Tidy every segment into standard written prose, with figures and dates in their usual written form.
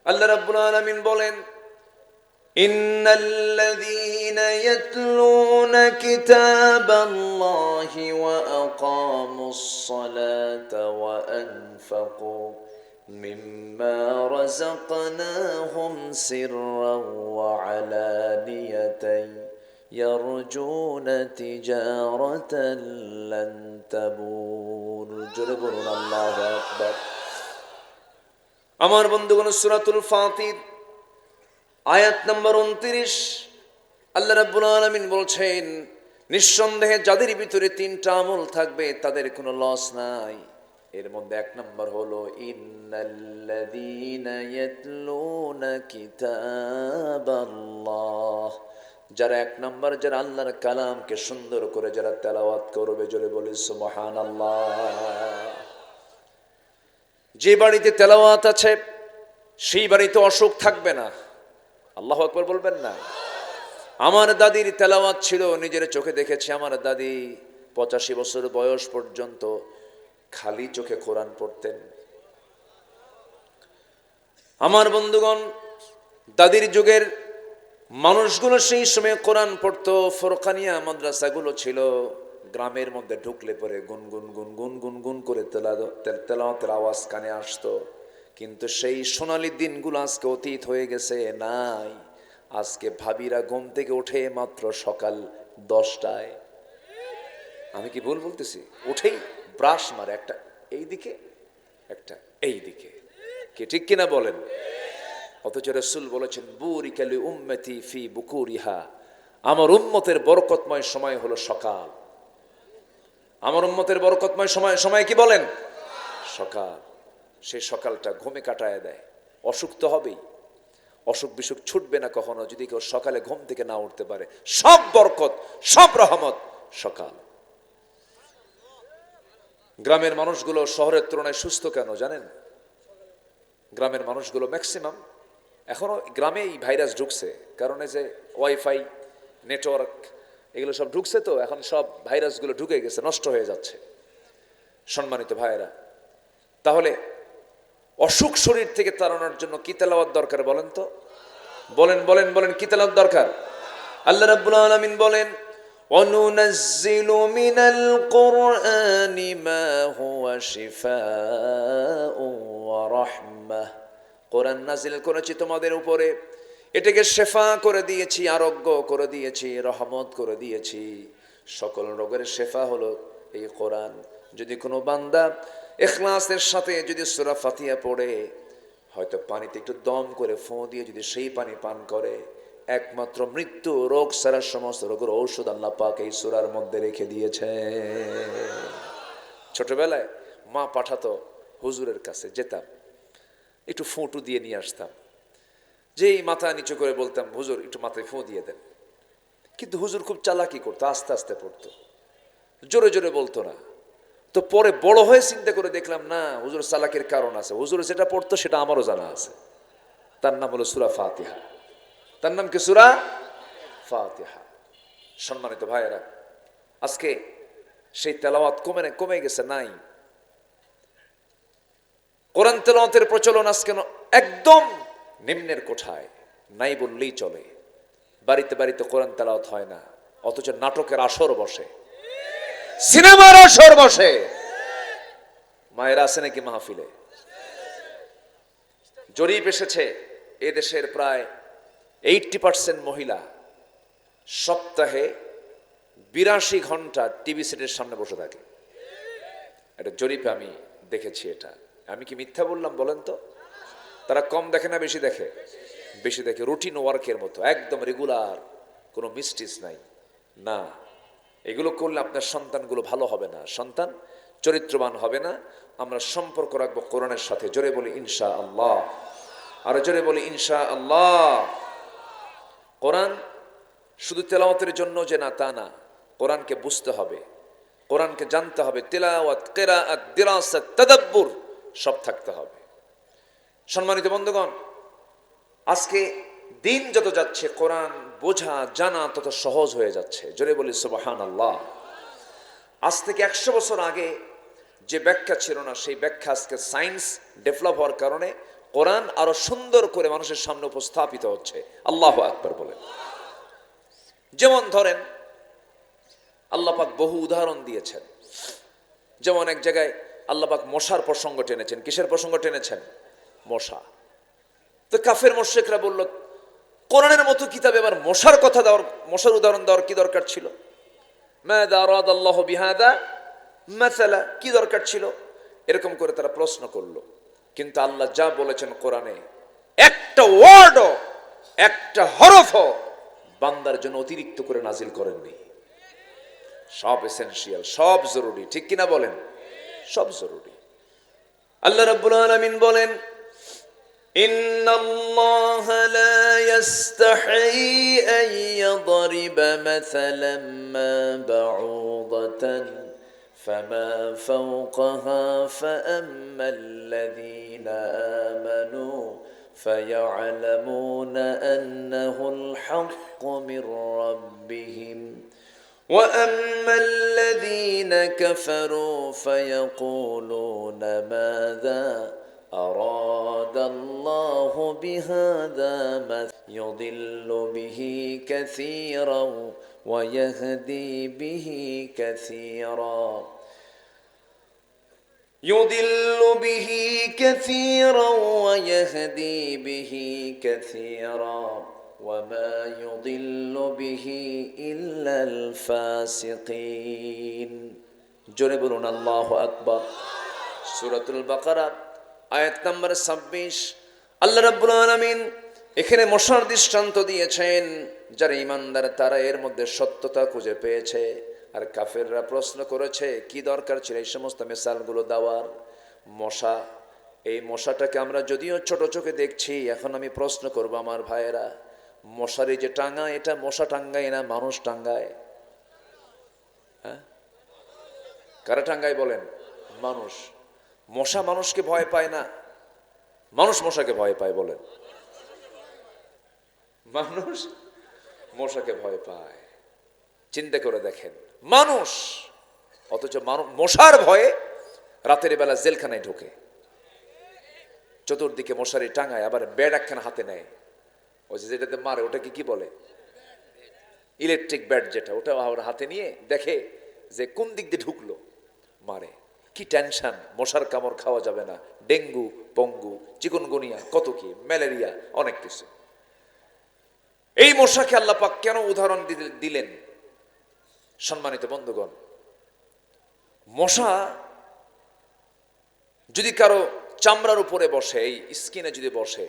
আল্লাহ রাব্বুল আলামিন বলেন, ইন্নাল্লাযীনা ইয়াতলুনা কিতাবাল্লাহি ওয়া আকামুস সালাতা ওয়া আনফাকু মিম্মা রাযাকনাহুম সিররান ওয়া আলানিয়াতান ইয়ারজুনা তিজারাতান লান তাবুর। জোরে বলুন আল্লাহু আকবার। আমার বন্ধুগণ, সূরাতুল ফাতির আয়াত নম্বর 29 আল্লাহ রাব্বুল আলামিন বলছেন, নিঃসন্দেহে যাদের ভিতরে তিনটা আমল থাকবে তাদের কোনো লস নাই। এর মধ্যে এক নম্বর হলো ইন্নাল্লাযীনা ইয়াতলুনা কিতাবাল্লাহ। যারা এক নম্বর, যারা আল্লাহর কালামকে সুন্দর করে যারা তেলাওয়াত করবে, জোরে বলি সুবহানাল্লাহ। যে বাড়িতে তেলাওয়াত আছে সেই বাড়িতে অসুখ থাকবে না। আল্লাহু আকবার বলবেন না? আমার দাদির তেলাওয়াত ছিল, নিজের চোখে দেখেছি। আমার দাদি 85 বছর বয়স পর্যন্ত খালি চোখে কোরআন পড়তেন। আমার বন্ধুগণ, দাদির যুগের মানুষগুলো সেই সময় কোরআন পড়তো। ফোরকানিয়া মাদ্রাসাগুলো ছিল, গ্রামের মধ্যে ঢুকলে পরে গুনগুন গুনগুন গুনগুন করে তেলাওয়াতের আওয়াজ কানে আসতো। কিন্তু সেই সোনালী দিনগুলো আজকে অতীত হয়ে গেছে, নাই। আজকে ভাবিরা ঘুম থেকে ওঠে মাত্র সকাল 10টায়। আমি কি ভুল বলতেছি? উঠেই ব্রাশ মারে, একটা এই দিকে একটা এই দিকে, কি ঠিক কিনা বলেন? অথচ রাসূল বলেছেন, বুরিকা লি উম্মতি ফি বুকুরিহা, আমার উম্মতের বরকতময় সময় হলো সকাল। আমার উম্মতের বরকতময় সময় কি বলেন? সকাল। সেই সকালটা ঘুমে কাটায় দেয়। অসুখ তো হবেই, অসুখ বিসুখ ছুটবে না কখনো যদি কেউ সকালে ঘুম থেকে না উঠতে পারে। সব বরকত, সব রহমত সকাল। গ্রামের মানুষগুলো শহরের তুলনায় সুস্থ কেন জানেন? গ্রামের মানুষগুলো ম্যাক্সিমাম এখনো গ্রামে এই ভাইরাস ঢুকছে, কারণ এই যে ওয়াইফাই নেটওয়ার্ক এগুলো সব ঢুকছে, তো এখন সব ভাইরাসগুলো ঢুকে গেছে, নষ্ট হয়ে যাচ্ছে। সম্মানিত ভাইয়েরা, তাহলে অসুখ শরীর থেকে তাড়ানোর জন্য কি তেলাওয়াত দরকার বলেন তো? বলেন বলেন বলেন, কি তেলাওয়াত দরকার? আল্লাহ রাব্বুল আলামিন বলেন, ওয়ানুনাজ্জিলু মিনাল কুরআনি মা হুয়া শিফাউন ওয়া রাহমাহ। কোরআন নাজিল করেছি তোমাদের উপরে, এটাকে শেফা করে দিয়েছি, আরোগ্য করে দিয়েছি, রহমত করে দিয়েছি। সকল রোগের শেফা হলো এই কোরআন। যদি কোনো বান্দা ইখলাসের সাথে যদি সূরা ফাতিহা পড়ে, হয়তো পানিতে একটু দম করে ফোঁ দিয়ে যদি সেই পানি পান করে, একমাত্র মৃত্যু রোগ ছাড়া সমস্ত রোগের ঔষধ আল্লাহ পাক এই সূরার মধ্যে রেখে দিয়েছে। ছোটবেলায় মা পাঠাতো হুজুরের কাছে, যেতাম, একটু ফোঁটু দিয়ে নিয়ে আসতাম। যেই মাথা নিচু করে বলতাম, হুজুর একটু মাথায় ফোঁ দিয়ে দেন। কিন্তু হুজুর খুব চালাকি করতো, আস্তে আস্তে পড়তো, জোরে জোরে বলতো না। তো পরে বড় হয়ে চিন্তা করে দেখলাম, না, হুজুর চালাকির কারণ আছে। হুজুর যেটা পড়তো সেটা আমারও জানা আছে। তার নাম হলো সূরা ফাতিহা। তার নাম কি? সূরা ফাতিহা। সম্মানিত ভাইয়েরা, আজকে সেই তেলাওয়াত কমে গেছে, নাই। কোরআন তেলাওয়াতের প্রচলন আজকে একদম নিম্নের কোঠায়, নাই বললেই চলে। বাড়িতে বাড়িতে কোরআন তেলাওয়াত হয় না, অথচ নাটকের আসর বসে, সিনেমার আসর বসে। মায়েরা আছে নাকি মাহফিলে? জরিপ এসেছে, এদেশের প্রায় 80% মহিলা সপ্তাহে 82 ঘন্টা টিভি সেটের সামনে বসে থাকে। এটা জরিপে আমি দেখেছি। এটা আমি কি মিথ্যা বললাম বলেন তো? তারা কম দেখে না বেশি দেখে? বেশি দেখে। রুটিন ওয়ার্কের মতো, একদম রেগুলার, কোনো মিস্টিস নাই। না, এগুলো করলে আপনার সন্তানগুলো ভালো হবে না, সন্তান চরিত্রবান হবে না। আমরা সম্পর্ক রাখবো কোরআনের সাথে। জোরে বলি ইনশাআল্লাহ, আরো জোরে বলি ইনশাআল্লাহ। কোরআন শুধু তেলাওয়াতের জন্য যে না, তা না। কোরআনকে বুঝতে হবে, কোরআনকে জানতে হবে। তেলাওয়াত, কিরাআত, দিরাসাত, তাদাব্বুর সব থাকতে হবে। সম্মানিত বন্ধুগণ, আজকে দিন যত যাচ্ছে কোরআন বোঝা জানা তত সহজ হয়ে যাচ্ছে। জোরে বলি সুবহানাল্লাহ। আজ থেকে 100 বছর আগে যে ব্যাখ্যা ছিল না, সেই ব্যাখ্যা আজকে সায়েন্স ডেভেলপ হওয়ার কারণে কোরআন আরো সুন্দর করে মানুষের সামনে উপস্থাপিত হচ্ছে। আল্লাহু আকবার বলেন। যেমন ধরেন আল্লাহ পাক বহু উদাহরণ দিয়েছেন। যেমন এক জায়গায় আল্লাহ পাক মশার প্রসঙ্গ টেনেছেন। কিসের প্রসঙ্গ টেনেছেন? মশা। তো কাফের মুশরিকরা বলল, কোরআনের মতো কিতাবে আবার মশার কথা দেওয়ার, মশার উদাহরণ দেওয়ার কি দরকার ছিল? মাযা আরাদাল্লাহু বিহাদা মাসালা, কি দরকার ছিল? এরকম করে তারা প্রশ্ন করলো। কিন্তু আল্লাহ যা বলেছেন কোরআনে, একটা ওয়ার্ডও, একটা হরফও বান্দার জন্য অতিরিক্ত করে নাজিল করেননি। সব এসেনশিয়াল, সব জরুরি, ঠিক কিনা বলেন? সব জরুরি। আল্লাহ রাব্বুল আলামিন বলেন, ইন্নাল্লাহা লা ইস্তাহি আন ইয়াদরিবা মাসালাম মা বাউদাতান ফামা ফাওকাহা ফাআম্মাল্লাযীনা আমানু ফায়া'লামুনা আন্নাহুল হাক্কু মির রাব্বিহিম وأما الذين كفروا فيقولون ماذا أراد الله بهذا مثلا يضل به كثيرا ويهدي به كثيرا يضل به كثيرا ويهدي به كثيرا وما يضل به إلا الفاسقين জোরে বলুন আল্লাহু আকবার। সূরাতুল বাকারা আয়াত নম্বর 26। আল্লাহ রাব্বুল আলামিন এখানে মশার দৃষ্টান্ত দিয়েছেন। যারা ঈমানদার তারা এর মধ্যে সত্যতা খুঁজে পেয়েছে, আর কাফেররা প্রশ্ন করেছে কি দরকার ছিল এই সমস্ত মিসালগুলো দেওয়ার। মশা, এই মশাটাকে আমরা যদিও ছোট চোখে দেখছি, এখন আমি প্রশ্ন করব আমার ভাইয়েরা, মশারি যে টাঙ্গায়, এটা মশা টাঙ্গায় না মানুষ টাঙ্গায়? হ্যাঁ, কারা টাঙ্গায় বলেন? মানুষ। মশা মানুষকে ভয় পায় না, মানুষ মশাকে ভয় পায় বলেন? মানুষ মশাকে ভয় পায়। চিন্তা করে দেখেন, মানুষ, অথচ মশার ভয়ে রাতের বেলা জেলখানায় ঢোকে, চতুর্দিকে মশারি টাঙ্গায়, আবার বেড একখানা হাতে নেয়, ওই যেটাতে মারে ওটাকে কি বলে? ইলেকট্রিক ব্যাট যেটা, ওটা আবার হাতে নিয়ে দেখে যে কোন দিক দিয়ে ঢুকলো, মারে। কি টেনশন, মশার কামড় খাওয়া যাবে না, ডেঙ্গু, পঙ্গু, চিকুনগুনিয়া, কত কি, ম্যালেরিয়া, অনেক কিছু। এই মশাকে আল্লাহ পাক কেন উদাহরণ দিলেন? সম্মানিত বন্ধুগণ, মশা যদি কারো চামড়ার উপরে বসে, এই স্কিনে যদি বসে,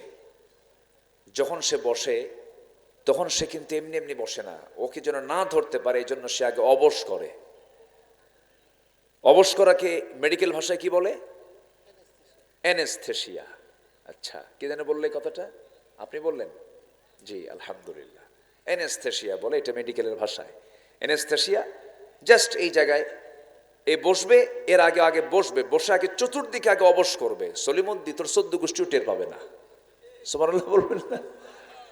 যখন সে বসে তখন সে কিন্তু এমনি এমনি বসে না, ওকে যেন না ধরতে পারে এই জন্য সে আগে অবশ করে। অবশ করাকে মেডিকেল ভাষায় কি বলে? অ্যানেস্থেসিয়া। আচ্ছা, কি যেন বললে কথাটা? আপনি বললেন? জি আলহামদুলিল্লাহ, অ্যানেস্থেসিয়া বলে এটা মেডিকেলের ভাষায়। অ্যানেস্থেসিয়া জাস্ট এই জায়গায় এ বসবে, এর আগে আগে বসবে, বসে আগে চতুর্দিকে আগে অবশ করবে, সলিমুদ্দি তোর 14 গোষ্ঠীও টের পাবে না। সুবহানাল্লাহ বলবেন না?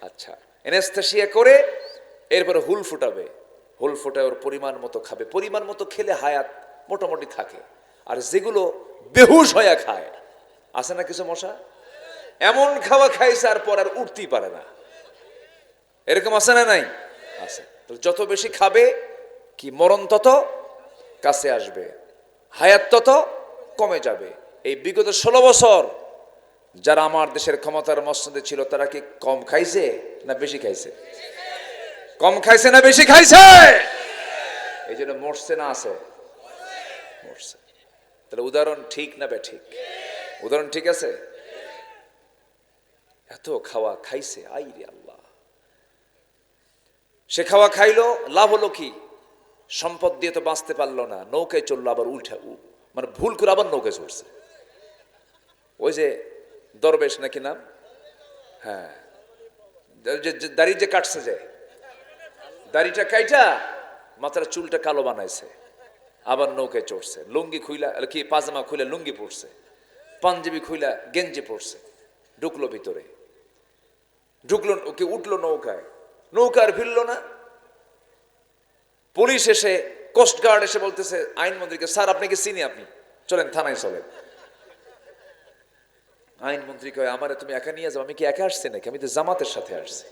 আচ্ছা, অ্যানেস্থেসিয়া করে এরপরে হুল ফুটাবে, হুল ফুটায় ওর পরিমাণ মতো খাবে, পরিমাণ মতো খেলে হায়াত মোটামুটি থাকে। আর যেগুলো বেহুশ হয়ে খায়, আছে না কিছু মশা, এমন খাওয়া খাইছে আর পর আর উঠতেই পারে না, এরকম আছে না? নাই? আছে। যত বেশি খাবে কি মরণ তত কাছে আসবে, হায়াত তত কমে যাবে। এই বিগত 16 বছর যারা আমার দেশের ক্ষমতার মসনদে ছিল তারা কি কম খাইছে না বেশি খাইছে? কম খাইছে না বেশি খাইছে? এই জন্য মরছে না আছে? মরছে। তাহলে উদাহরণ ঠিক না বেঠিক? উদাহরণ ঠিক আছে। এত খাওয়া খাইছে, আইরে আল্লাহ। সে খাওয়া খাইলো, লাভ হলো কি? সম্পদ দিয়ে তো বাঁচতে পারলো না, নৌকায় চললো, আবার উল্টা মানে ভুল করে আবার নৌকায় চলছে। ওই যে দরবেশ নাকি নাম, হ্যাঁ, দাড়ি যে কাটছে, যে দাড়িটা কাইটা মাথার চুলটা কালো বানাইছে, আবার নৌকায় চড়ছে, লুঙ্গি খুইলা কি পাজামা খুইলা লুঙ্গি পরছে, পাঞ্জাবি খুইলা গেঞ্জি পরছে, ঢুকলো ভিতরে, ঢুকলো ওকে, উঠলো নৌকায়, নৌকা আর ফিরলো না। পুলিশ এসে, কোস্ট গার্ড এসে বলতেছে আইনমন্ত্রীকে, স্যার আপনাকে চিনি, আপনি চলেন থানায় চলেন। আইনমন্ত্রী কয়, আমারে তুমি একা নিয়ে যাও। আমি কি একা আসছি নাকি? আমি তো জামাতের সাথে আসছি।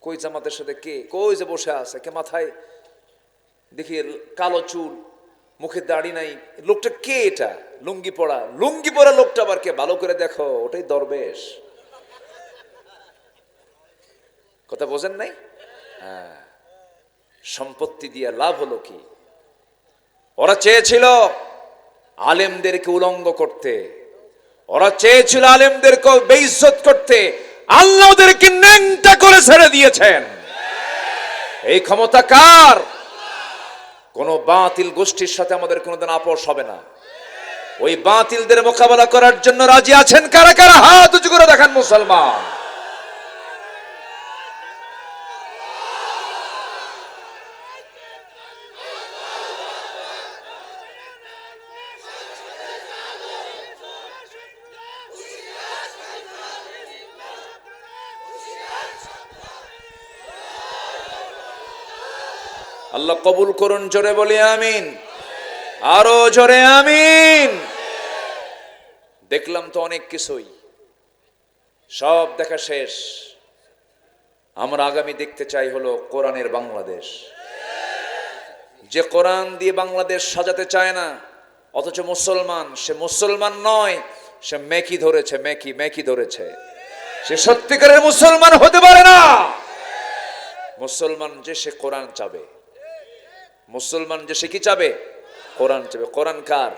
কই জামাতের সাথে? কে? কই যে বসে আছে, কে মাথায় দেখি কালো চুল, মুখে দাড়ি নাই, লোকটা কে? এটা লুঙ্গি পরা, লুঙ্গি পরা লোকটা আবার কে? ভালো করে দেখো, ওটাই দরবেশ। কথা বোঝেন নাই? হ্যাঁ, সম্পত্তি দিয়ে লাভ হলো কি? ওরা চেয়েছিল আলেমদেরকে উলঙ্গ করতে, ওরা চেয়েছিল আলেমদেরকে বেইজ্জত করতে, আল্লাহ ওদেরকে ন্যাংটা করে ছেড়ে দিয়েছেন। এই ক্ষমতা কার? কোন বাতিল গোষ্ঠীর সাথে আমাদের কোনোদিন আপোষ হবে না। ওই বাতিলদের মোকাবেলা করার জন্য রাজি আছেন কারা কারা? হাত উঁচু করে দেখান মুসলমান। আল্লাহ কবুল করুন, জোরে বলি আমিন, আরো জোরে আমিন। দেখলাম তো অনেক কিছুই, সব দেখা শেষ। আমরা আগামী দেখতে চাই হলো কোরআনের বাংলাদেশ। যে কোরআন দিয়ে বাংলাদেশ সাজাতে চায় না, অথচ মুসলমান, সে মুসলমান নয়, সে মেকি ধরেছে, মেকি ধরেছে। সে সত্যিকারের মুসলমান হতে পারে না। মুসলমান যে সে কোরআন চাবে, মুসলমান যে সে কি চাবে? কোরআন চাবে। কোরআন কার?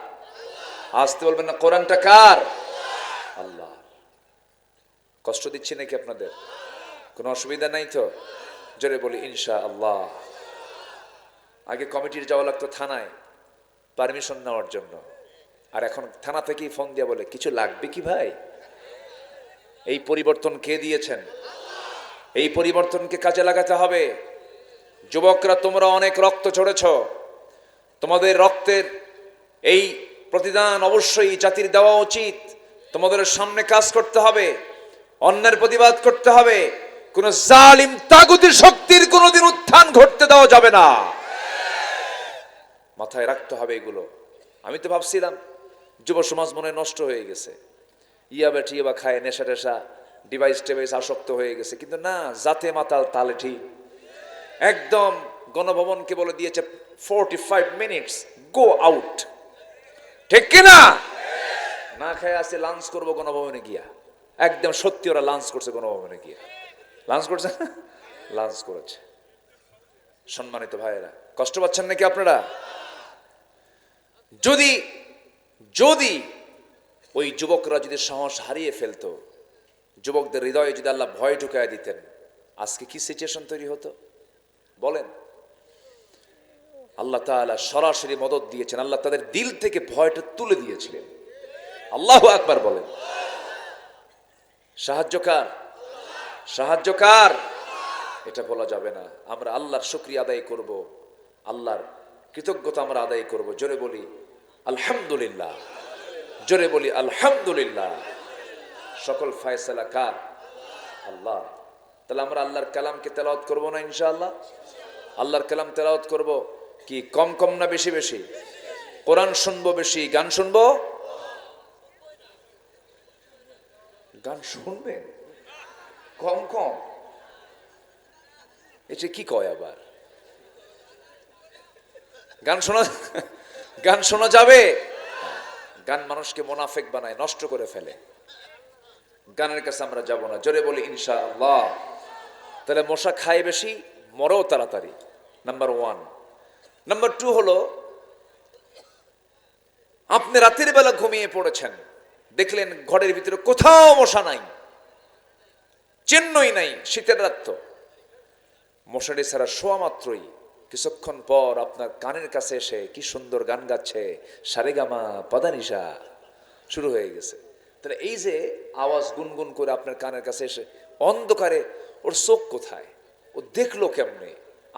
আসতে বলবেন না, কোরআনটা কার? আল্লাহ। কষ্ট দিচ্ছি নাকি আপনাদের? কোনো অসুবিধা নাই তো? জোরে বলি ইনশাআল্লাহ। আগে কমিটির যাওয়া লাগতো থানায় পারমিশন নেওয়ার জন্য, আর এখন থানা থেকেই ফোন দিয়ে বলে, কিছু লাগবে কি ভাই? এই পরিবর্তন কে দিয়েছেন? এই পরিবর্তনকে কাজে লাগাতে হবে। যুবকরা, তোমরা অনেক রক্ত ঝরেছ, তোমাদের রক্তের এই প্রতিদান অবশ্যই জাতির দেওয়া উচিত। তোমাদের সামনে কাজ করতে হবে, অন্যের প্রতিবাদ করতে হবে। কোন জালিম তাগুতি শক্তির কোনোদিন উত্থান ঘটতে দেওয়া যাবে না। মাথায় রাখতে হবে এগুলো। আমি তো ভাবছিলাম যুব সমাজ মনে নষ্ট হয়ে গেছে, ইয়াবা টিয়াবা খায়, নেশা টেশা, ডিভাইস টেভাইস আসক্ত হয়ে গেছে, কিন্তু না, জাতে মাতাল তালে ঠিক। একদম গণভবনকে বলে দিয়েছে 45 মিনিটস গো আউট, ঠিক কিনা? না খায় আছে, লাঞ্চ করবো গণভবনে গিয়া। একদম সত্যি ওরা লাঞ্চ করছে গণভবনে গিয়া। লাঞ্চ করছে, লাঞ্চ করেছে। সম্মানিত ভাইয়েরা, কষ্ট পাচ্ছেন নাকি আপনারা? যদি যদি ওই যুবকরা যদি সাহস হারিয়ে ফেলতো, যুবকদের হৃদয়ে যদি আল্লাহ ভয় ঢুকায় দিতেন, আজকে কি সিচুয়েশন তৈরি হতো বলেন? আল্লাহ তাআলা সরাসরি মদদ দিয়েছেন, আল্লাহ তাদের দিল থেকে ভয়টা তুলে দিয়েছিলেন। আল্লাহু আকবার বলেন। সাহায্যকার, সাহায্যকার এটা বলা যাবে না। আমরা আল্লাহর শুকরিয়া আদায় করব, আল্লাহর কৃতজ্ঞতা আমরা আদায় করব। জোরে বলি আলহামদুলিল্লাহ, জোরে বলি আলহামদুলিল্লাহ। সকল ফয়সালা কার? আল্লাহ। তাহলে আমরা আল্লাহর কালামকে তেলাওয়াত করব না ইনশাআল্লাহ? আল্লাহর কালাম তেলাওয়াত করব কি কম কম না বেশি বেশি? কোরআন শুনবো বেশি, গান শুনবো? গান শুনবেন কম কম? এটা কি কয় আবার? গান শোনা, গান শোনা যাবে? গান মানুষকে মুনাফিক বানায়, নষ্ট করে ফেলে। গানের কাছে আমরা যাব না। জোরে বলি ইনশাআল্লাহ। তাহলে মশা খায় বেশি, মরেও তাড়াতাড়ি, নাম্বার 1। নাম্বার 2 হলো, আপনি রাতের বেলা ঘুমিয়ে পড়েছেন, দেখলেন ঘরের ভিতরে কোথাও মশা নাই, চিহ্নই নাই। শীতের রাত তো, মশারি ছাড়া শোয়া মাত্রই কিছুক্ষণ পর আপনার কানের কাছে এসে কি সুন্দর গান গাচ্ছে, সারেগামা পাদানিসা শুরু হয়ে গেছে। তাহলে এই যে আওয়াজ গুনগুন করে আপনার কানের কাছে এসে, অন্ধকারে ওর চোখ কোথায়? ও দেখলো কেমনে?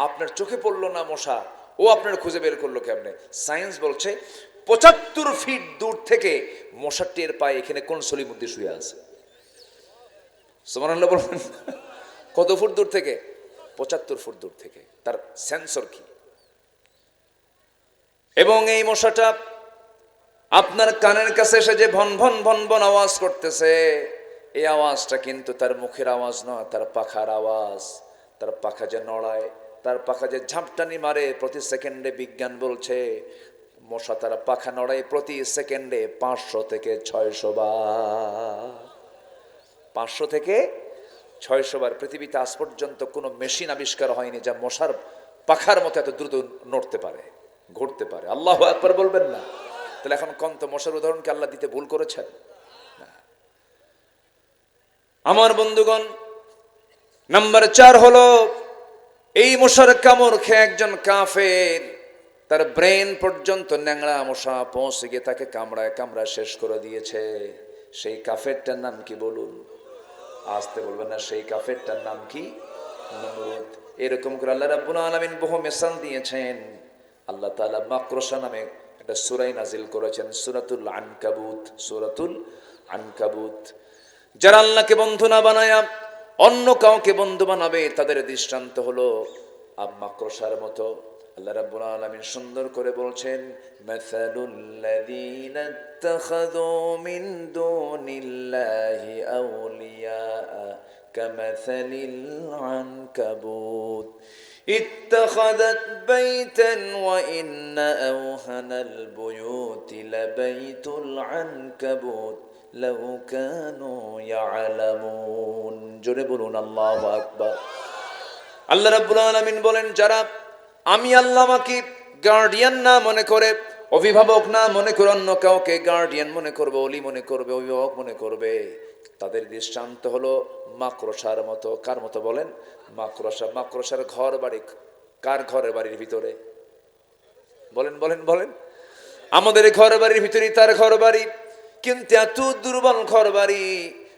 আপনার চোখে পড়লো না মশা, ও আপনার খুঁজে বের করলো কেমনে? সায়েন্স বলছে 75 ফিট দূর থেকে মশা টের পায় এখানে কোন সলির মধ্যে শুয়ে আছে। সুবহানাল্লাহ বলবেন। কত ফুট দূর থেকে? 75 ফুট দূর থেকে। তার সেন্সর কি? এবং এই মশাটা আপনার কানের কাছে এসে যে ভন ভন ভন ভন আওয়াজ করতেছে, এই আওয়াজটা কিন্তু তার মুখের আওয়াজ নয়, তার পাখার আওয়াজ। তার পাখা যে নড়ায়, তার পাখা যে ঝাপটানি মারে প্রতি সেকেন্ডে, বিজ্ঞান বলছে মশা তার পাখা নড়ায় প্রতি সেকেন্ডে 500 থেকে 600 বার। 500 থেকে 600 বার। পৃথিবীতে আজ পর্যন্ত কোনো মেশিন আবিষ্কার হয়নি যা মশার পাখার মতো এত দ্রুত নড়তে পারে, ঘুরতে পারে। আল্লাহু আকবার বলবেন না? তাহলে এখন কন্ত মশার উদাহরণকে আল্লাহ দিতে ভুল করেছেন? আমার বন্ধুগণ, নাম্বার 4 হলো এই মশার কামড় খেয়ে একজন কাফের, তার ব্রেন পর্যন্ত ন্যাংরা মশা পৌঁছে গিয়ে তাকে কামড়ায় কামড়া শেষ করে দিয়েছে। সেই কাফেরটার নাম কি বলুন? আসতে বলবেন না। সেই কাফেরটার নাম কি? নমরুদ। এরকম করে আল্লাহ রাব্বুল আলামিন বহু মিসাল দিয়েছেন। আল্লাহ তাআলা মাকরসা নামে একটা সূরা নাজিল করেছেন, সূরাতুল আনকাবুত। সূরাতুল আনকাবুত। যারা আল্লাহকে বন্ধু না বানায়া অন্য কাউকে বন্ধু বানাবে, তাদের দৃষ্টান্ত হলো মাকড়সার মতো। আল্লাহ রাব্বুল আলামিন সুন্দর করে বলছেন, মাসালুল লাযীনা ইত্তাখাযু মিন দুনিল্লাহি আউলিয়া কামাসালিল আনকাবুত ইত্তাখাযাত বাইতান ওয়া ইন্না আওহানাল বুয়ুতি লাবাইতুল আনকাবুত লাউ কানু ইয়ালামুন। জোরে বলুন আল্লাহু আকবার। আল্লাহ রাব্বুল আলামিন বলেন, যারা আমি আল্লাহ আমাকে গার্ডিয়ান না মনে করে, অভিভাবক না মনে করে অন্য কাউকে গার্ডিয়ান মনে করবে, ওলি মনে করবে, অভিভাবক মনে করবে, তাদের দৃষ্টান্ত হলো মাকড়সার মতো। কার মতো বলেন? মাকড়সা। মাকড়সার ঘর বাড়ি কার ঘরের বাড়ির ভিতরে? বলেন বলেন বলেন। আমাদের ঘর বাড়ির ভিতরেই তার ঘর বাড়ি, কিন্তু এত দুর্বল ঘর বাড়ি,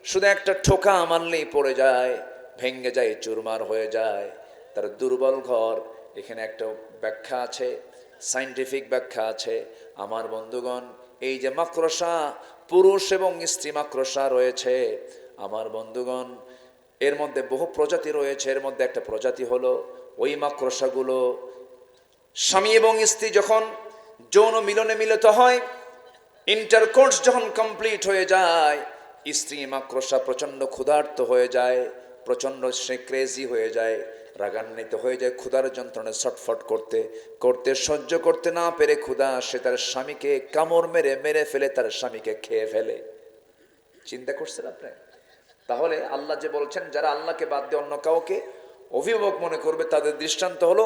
শুধু একটা ঠোকা মারলেই পড়ে যায়, ভেঙে যায়, চুরমার হয়ে যায় তার দুর্বল ঘর। এখানে একটা ব্যাখ্যা আছে, সায়েন্টিফিক ব্যাখ্যা আছে। আমার বন্ধুগণ, এই যে মাকড়সা, পুরুষ এবং স্ত্রী মাকড়সা রয়েছে, আমার বন্ধুগণ, এর মধ্যে বহু প্রজাতি রয়েছে। এর মধ্যে একটা প্রজাতি হলো ওই মাকড়সাগুলো স্বামী এবং স্ত্রী যখন যৌন মিলনে মিলিত হয়, ইন্টারকোর্স যখন কমপ্লিট হয়ে যায়, স্ত্রী মাকড়সা প্রচণ্ড ক্ষুধার্ত হয়ে যায়, প্রচণ্ড সে ক্রেজি হয়ে যায়, রাগান্বিত হয়ে যায়, ক্ষুধার যন্ত্রণায় ছটফট করতে করতে সহ্য করতে না পেরে ক্ষুধা, সে তার স্বামীকে কামড় মেরে মেরে ফেলে, তার স্বামীকে খেয়ে ফেলে। চিন্তা করছেন আপনি? তাহলে আল্লাহ যে বলছেন, যারা আল্লাহকে বাদ দিয়ে অন্য কাউকে অভিভাবক মনে করবে, তাদের দৃষ্টান্ত হলো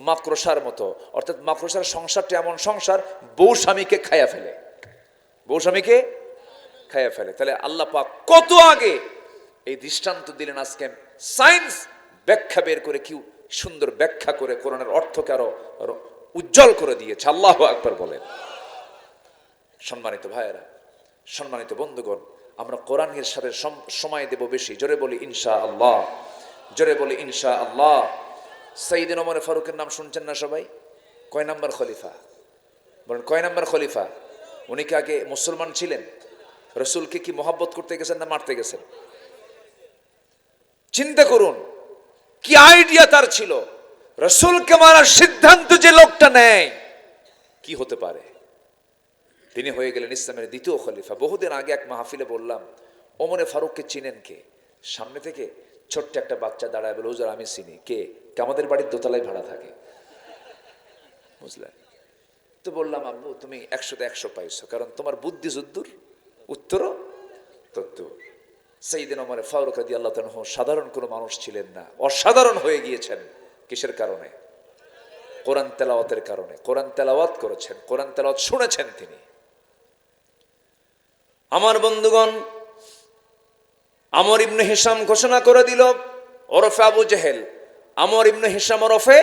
মাকড়সার মতো। অর্থাৎ মাকড়সার সংসারটা এমন সংসার, বউ স্বামীকে খায়া ফেলে, বউ স্বামীকে খায়া ফেলে। তাহলে আল্লাহ পাক কত আগে এই দৃষ্টান্ত দিলেন। আজকে সায়েন্স ব্যাখ্যা বের করে, কি সুন্দর ব্যাখ্যা করে কোরআনের অর্থকে আরো উজ্জ্বল করে দিয়েছে। আল্লাহু আকবার বলেন। সম্মানিত ভাইয়েরা, সম্মানিত বন্ধুগণ, আমরা কোরআনের সাথে সময় দেব বেশি। জোরে বলি ইনশাআল্লাহ, জোরে বলি ইনশাআল্লাহ। সাইয়েদনা ওমর ফারুকের নাম শুনছেন না সবাই? কয় নাম্বার খলিফা? বলেন, কয় নাম্বার খলিফা? উনি কি আগে মুসলমান ছিলেন? রসুলকে কি মহব্বত করতে গেছেন না মারতে গেছেন? চিন্তা করুন কি আইডিয়া তার ছিল। রসুলকে মারার সিদ্ধান্ত যে লোকটা নেয়, কি হতে পারে? তিনি হয়ে গেলেন ইসলামের দ্বিতীয় খলিফা। বহুদিন আগে এক মাহফিলে বললাম, ওমরে ফারুককে চিনেন কে? সামনে থেকে ছোট্ট একটা বাচ্চা দাঁড়ায় বলে, হুজুর আমি চিনি। কে? আমাদের বাড়ির দোতলায় ভাড়া থাকে, বুঝলেন? তো বললাম, আব্বু তুমি 100তে 100 পাইছো, কারণ তোমার বুদ্ধি যদ্দূর উত্তরও তদ্দূর। সাইয়েদনা ওমর ফারুক রাদিয়াল্লাহু তাআলা সাধারণ কোনো মানুষ ছিলেন না, অসাধারণ হয়ে গিয়েছেন। কিসের কারণে? কোরআন তেলাওয়াতের কারণে। কোরআন তেলাওয়াত করেছেন, কোরআন তেলাওয়াত শুনেছেন তিনি। আমার বন্ধুগণ, আমর ইবনে হিশাম ঘোষণা করে দিল, ওরফে আবু জেহেল। আমর ইবনে হিশাম ওরফে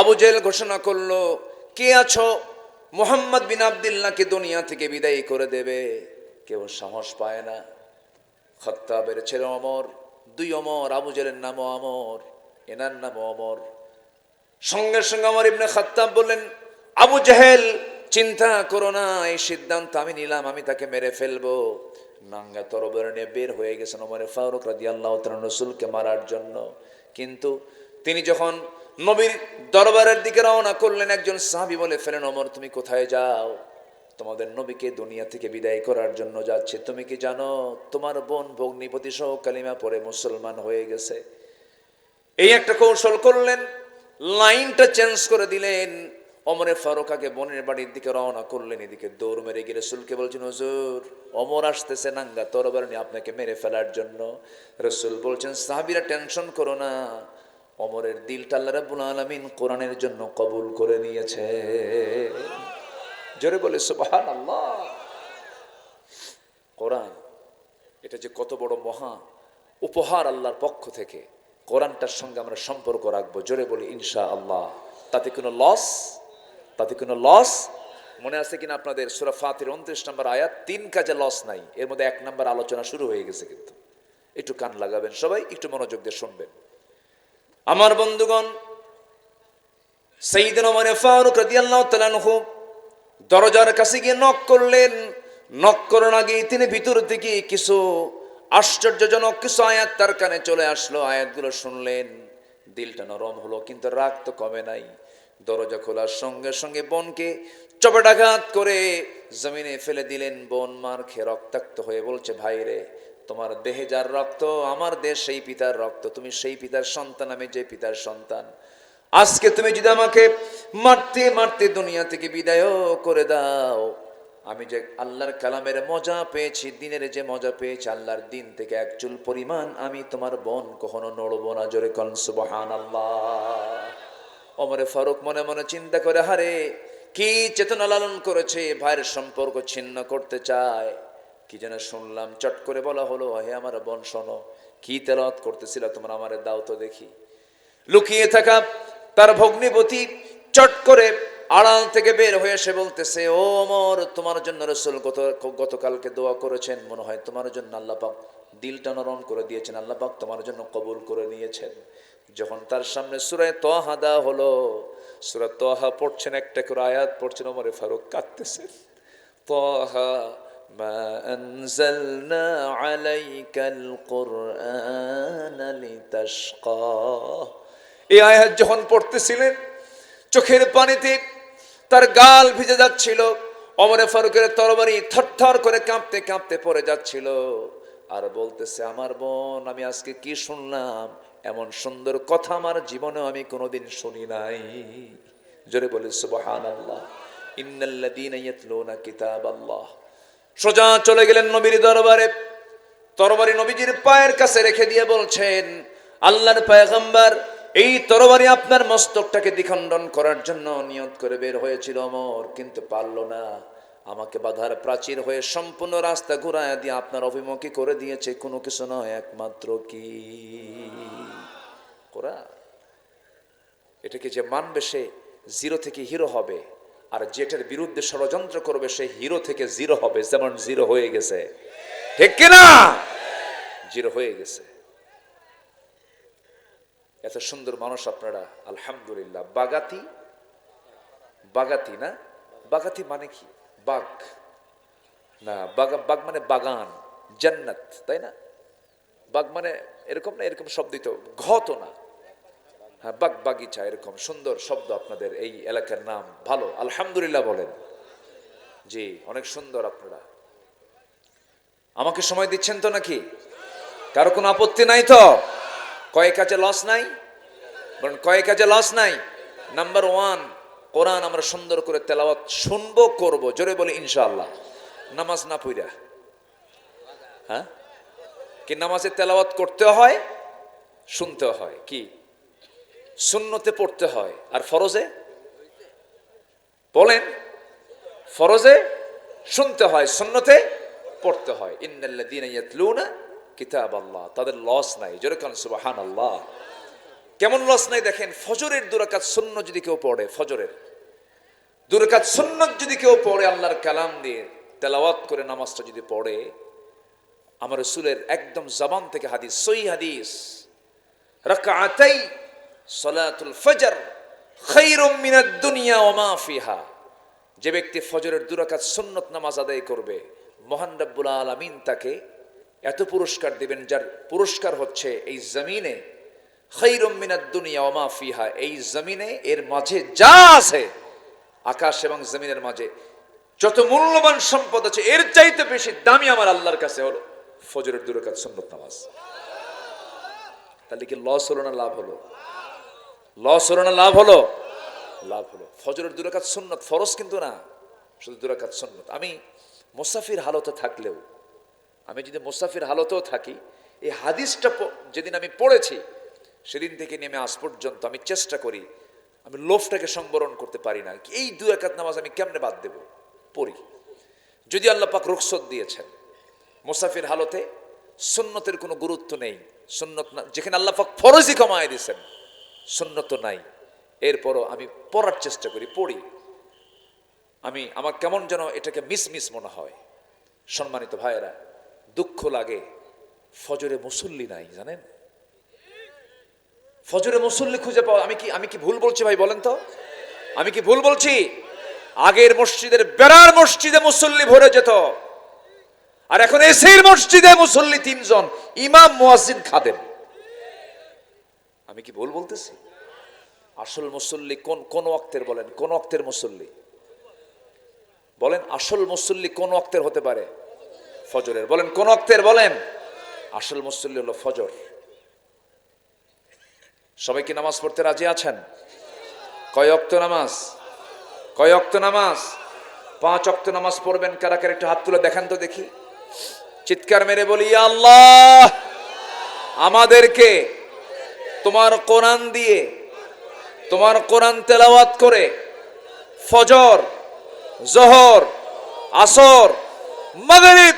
আবু জেহেল ঘোষণা করলো, কে আছো মুহাম্মদ বিন আব্দুল্লাহকে দুনিয়া থেকে বিদায় করে দেবে? কেউ সাহস পায় না। খাত্তাবের ছেলে ওমর, 2 ওমর, আবু জেহেলের নামও আমর, এনার নামও ওমর। সঙ্গে সঙ্গে ওমর ইবনে খাত্তাব বললেন, আবু জেহেল চিন্তা করো না, এই সিদ্ধান্ত আমি নিলাম, আমি তাকে মেরে ফেলবো। নাঙ্গা তরবারি নিয়ে বের হয়ে গেছেন ওমর ফারুক রাদিয়াল্লাহু তাআলা রাসূলকে মারার জন্য। কিন্তু তিনি যখন নবীর দরবারের দিকে রওনা করলেন, একজন সাহাবী বলে ফেলেন, ওমর তুমি কোথায় যাও? তোমাদের নবীকে দুনিয়া থেকে বিদায় করার জন্য যাচ্ছে। তুমি কি জানো তোমার বোন ভগ্নিপতি সহ কালিমা পড়ে মুসলমান হয়ে গেছে? এই একটা কৌশল করলেন, লাইনটা চেঞ্জ করে দিলেন। ওমরে ফারুক আগে বোনের বাড়ির দিকে রওনা করলেন, এদিকে দৌড় মেরে গিয়ে রাসূলকে বলছেন, হুজুর ওমর আসতেছে নাঙ্গা তরবারি নিয়ে আপনাকে মেরে ফেলার জন্য। রাসূল বলছেন, সাহাবীরা টেনশন করো না, ওমরের দিলটা আল্লাহ রাব্বুল আলামিন কোরআনের জন্য কবুল করে নিয়েছে। জোরে বলে সুবহানাল্লাহ। কোরআন এটা যে কত বড় মহা উপহার আল্লাহর পক্ষ থেকে, কোরআনটার সঙ্গে আমরা সম্পর্ক রাখবো। জোরে বলি ইনশাআল্লাহ। তাতে কোনো লস মনে আছে কিনা আপনাদের? সূরা ফাতির 29 নম্বর আয়াত, 3 কাজে লস নাই, এর মধ্যে 1 নম্বর আলোচনা শুরু হয়ে গেছে। কিন্তু একটু কান লাগাবেন সবাই, একটু মনোযোগ দিয়ে শুনবেন। আমার বন্ধুগণ, সাইয়েদনা ওমর ফারুক রাদিয়াল্লাহু তাআলা আনহু দরজার কাছে গিয়ে নক করলেন। নক করার আগে তিনি ভিতর থেকে কিছু আশ্চর্যজনক কিছু আয়াত তার কানে চলে আসলো। আয়াতগুলো শুনলেন, দিলটা নরম হলো, কিন্তু রাগ তো কমে নাই। দরজা খোলার সঙ্গে সঙ্গে বোনকে চপেটাঘাত করে জমিনে ফেলে দিলেন। বোন মার খেয়ে রক্তাক্ত হয়ে বলছে, ভাই রে, তোমার দেহে যার রক্ত, আমার দেহ সেই পিতার রক্ত, তুমি সেই পিতার সন্তান, আমি যে পিতার সন্তান। আজকে তুমি যদি আমাকে মারতে মারতে দুনিয়া থেকে বিদায় করে দাও, আমি যে আল্লাহর কালামের মজা পেয়েছি, দিনের যে মজা পেয়েছি, আল্লাহর দিন থেকে এক চুল পরিমাণ আমি তোমার বোন কখনো নড়বো না। জোরে কোন সুবহানাল্লাহ। ওমরে ফারুক মনে মনে চিন্তা করে, হারে কি চেতনা লালন করেছে, ভাইয়ের সম্পর্ক ছিন্ন করতে চায়। কি যেন শুনলাম, চট করে বলা হলো, হে আমার বোন শোনো, কি তেলাওয়াত করতেছিল তোমরা, আমারে দাও তো দেখি। লুকিয়ে থাকা তার ভগ্নিপতি চট করে আড়াল থেকে বের হয়ে এসে বলতেছে, ও ওমর, তোমার জন্য রাসূল গতকালকে দোয়া করেছেন, মনে হয় তোমার জন্য আল্লাহ পাক দিলটা নরম করে দিয়েছেন, আল্লাহ পাক তোমার জন্য কবুল করে নিয়েছেন। যখন তার সামনে সূরা তাহা দেওয়া হলো, সূরা তাহা পড়ছেন, একটা করে আয়াত পড়ছেন, ওমর ফারুক কাঁদতেছেন। তাহা মা আনজালনা আলাইকাল কুরআনা লিতাশকা। এই আয়াত যখন পড়তেছিলেন, চোখের পানিতে তার গাল ভিজে যাচ্ছিল। ওমর ফারুকের তরবারি থরথর করে কাঁপতে কাঁপতে পড়ে যাচ্ছিল, আর বলতেছে, আমার বোন, আমি আজকে কি শুনলাম, এমন সুন্দর কথা আমার জীবনেও আমি কোনোদিন শুনি নাই। জোরে বলি সুবহানাল্লাহ। ইন্নাল্লাযীনা ইয়াতলুনা কিতাবাল্লাহ। সোজা চলে গেলেন নবীর দরবারে, তরবারি নবীজির পায়ের কাছে রেখে দিয়ে বলছেন, আল্লাহর পয়গম্বর, এই তরবারি আপনার মস্তকটাকে দ্বিখণ্ডন করার জন্য নিয়ত করে বের হয়েছিল ওমর, কিন্তু পারল না। আমাকে বাধার প্রাচীর হয়ে সম্পূর্ণ রাস্তা ঘুরায় দিয়ে আপনার অভিমুখী করে দিয়েছে। কোনো কিছু নয়, একমাত্র কি কোরআন। এটাকে যে মানবে সে জিরো থেকে হিরো হবে, আর যেটার বিরুদ্ধে ষড়যন্ত্র করবে সে হিরো থেকে জিরো হবে। যেমন জিরো হয়ে গেছে, ঠিক কিনা? জিরো হয়ে গেছে। এত সুন্দর মানুষ আপনারা, আলহামদুলিল্লাহ। বাগাতি না, বাগাতি মানে কি? বাগ না, বাগ মানে বাগান, জান্নাত, তাই না? বাগ মানে এরকম না, এরকম শব্দই তো, ঘত না, হ্যাঁ, বাগিচা, এরকম সুন্দর শব্দ আপনাদের এই এলাকার নাম। ভালো, আলহামদুলিল্লাহ বলেন। জি, অনেক সুন্দর। আপনারা আমাকে সময় দিচ্ছেন তো নাকি? কারো কোনো আপত্তি নাই তো? কয় কাজে লস নাই? বলেন, কয় কাজে লস নাই? নাম্বার 1, কোরআন আমরা সুন্দর করে তেলাওয়াত শুনবো, করব। জোরে বলি ইনশাআল্লাহ। নামাজ না পড়া, হ্যাঁ, কি নামাজে তেলাওয়াত করতে হয়, শুনতে হয়, কি সুন্নতে পড়তে হয়, আর ফরজে বলেন, ফরজে শুনতে হয়, সুন্নতে পড়তে হয়। ইন্নাল্লাযীনা ইয়াতলুনা কিতাবাল্লাহ, তাদের লস নাই। জোরে কান সুবহানাল্লাহ। কেমন লস নাই দেখেন, ফজরের 2 রাকাত সুন্নত যদি কেউ পড়ে, ফজরের 2 রাকাত সুন্নত যদি কেউ পড়ে, আল্লাহর কালাম দিয়ে তেলাওয়াত করে নামাজটা যদি পড়ে, আমার রাসূলের একদম জবান থেকে হাদিস, সহিহ হাদিস, রাকাতাই সালাতুল ফজর খায়রুম মিনাদ দুনিয়া ওয়া মা ফিহা। যে ব্যক্তি ফজরের 2 রাকাত সুন্নত নামাজ আদায় করবে, মহান রব্বুল আলামিন তাকে এত পুরস্কার দিবেন, যার পুরস্কার হচ্ছে এই জমিনে খায়রুম মিনাদ দুনিয়া ওয়া মা ফিহা, এই জমিনে এর মাঝে যা আছে, আকাশ এবং জমিনের মাঝে যত মূল্যবান সম্পদ আছে এর চাইতে বেশি দামি আমার আল্লাহর কাছে হলো ফজরের 2 রাকাত সুন্নত নামাজ। তাহলে কি লস হলো না লাভ হলো? লস হলো না লাভ হলো? লাভ হলো। ফজরের 2 রাকাত সুন্নত, ফরজ কিন্তু না, শুধু 2 রাকাত সুন্নত। আমি মুসাফির হালতে থাকলেও, আমি যদি মুসাফির হালতেও থাকি, এই হাদিসটা যেদিন আমি পড়েছি সেদিন থেকে নেমে আজ পর্যন্ত আমি চেষ্টা করি, আমি লোভটাকে সংবরণ করতে পারি না। এই 2 রাকাত নামাজ আমি কেমনে বাদ দেব? পড়ি। যদি আল্লাহ পাক রুখসত দিয়েছেন মুসাফির হালতে সুন্নতের কোনো গুরুত্ব নেই, সুন্নত না, যেখানে আল্লাহ পাক ফরজই কমায় দিয়েছেন, সুন্নত নাই, এরপরও আমি পড়ার চেষ্টা করি, পড়ি। আমার কেমন যেন এটাকে মিস মনে হয়। সম্মানিত ভাইয়েরা, দুঃখ লাগে ফজরে মুসল্লি নাই, জানেন? ফজরে মুসল্লি খুঁজে পাওয়া, আমি কি ভুল বলছি ভাই বলেন তো? আমি কি ভুল বলছি? আগের মসজিদের বেড়ার মসজিদে মুসল্লি ভরে যেত, আর এখন এসির মসজিদে মুসল্লি 3 জন, ইমাম, মুয়াজ্জিন, খাদেম। আমি কি ভুল বলতেছি? আসল মুসল্লি কোন ওয়াক্তের বলেন? কোন ওয়াক্তের মুসল্লি বলেন? আসল মুসল্লি কোন ওয়াক্তের হতে পারে? ফজরের। বলেন কোন ওয়াক্তের? বলেন। আসল মুসল্লি হলো ফজর। সবাই কি নামাজ পড়তে রাজি আছেন? কয় ওয়াক্ত নামাজ? কয় ওয়াক্ত নামাজ? 5 ওয়াক্ত নামাজ পড়বেন। কারা কারা একটু হাত তুলে দেখান তো দেখি। চিৎকার মেরে বলি, ইয়া আল্লাহ, আমাদেরকে তোমার কোরআন দিয়ে, তোমার কোরআন তেলাওয়াত করে ফজর, জোহর, আসর, মাগরিব,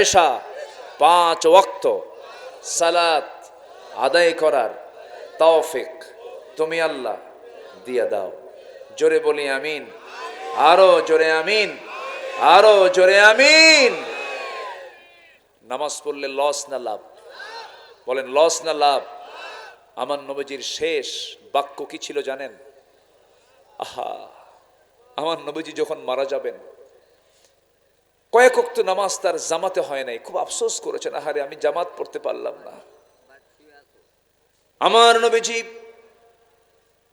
ইশা 5 ওয়াক্ত সালাত আদায় করার তৌফিক তুমি আল্লাহ দিয়ে দাও। জোরে বলি আমিন। আরো জোরে আমিন। আরো জোরে আমিন। নামাজ পড়লে লস না লাভ? বলেন লস না লাভ? আমার নবীজির শেষ বাক্য কি ছিল জানেন? আহা, আমার নবীজি যখন মারা যাবেন, কয়েক ওয়াক্ত নামাজ তার জামাতে হয় নাই, খুব আফসোস করেছেন, আহারে আমি জামাত পড়তে পারলাম না। আমার নবীজি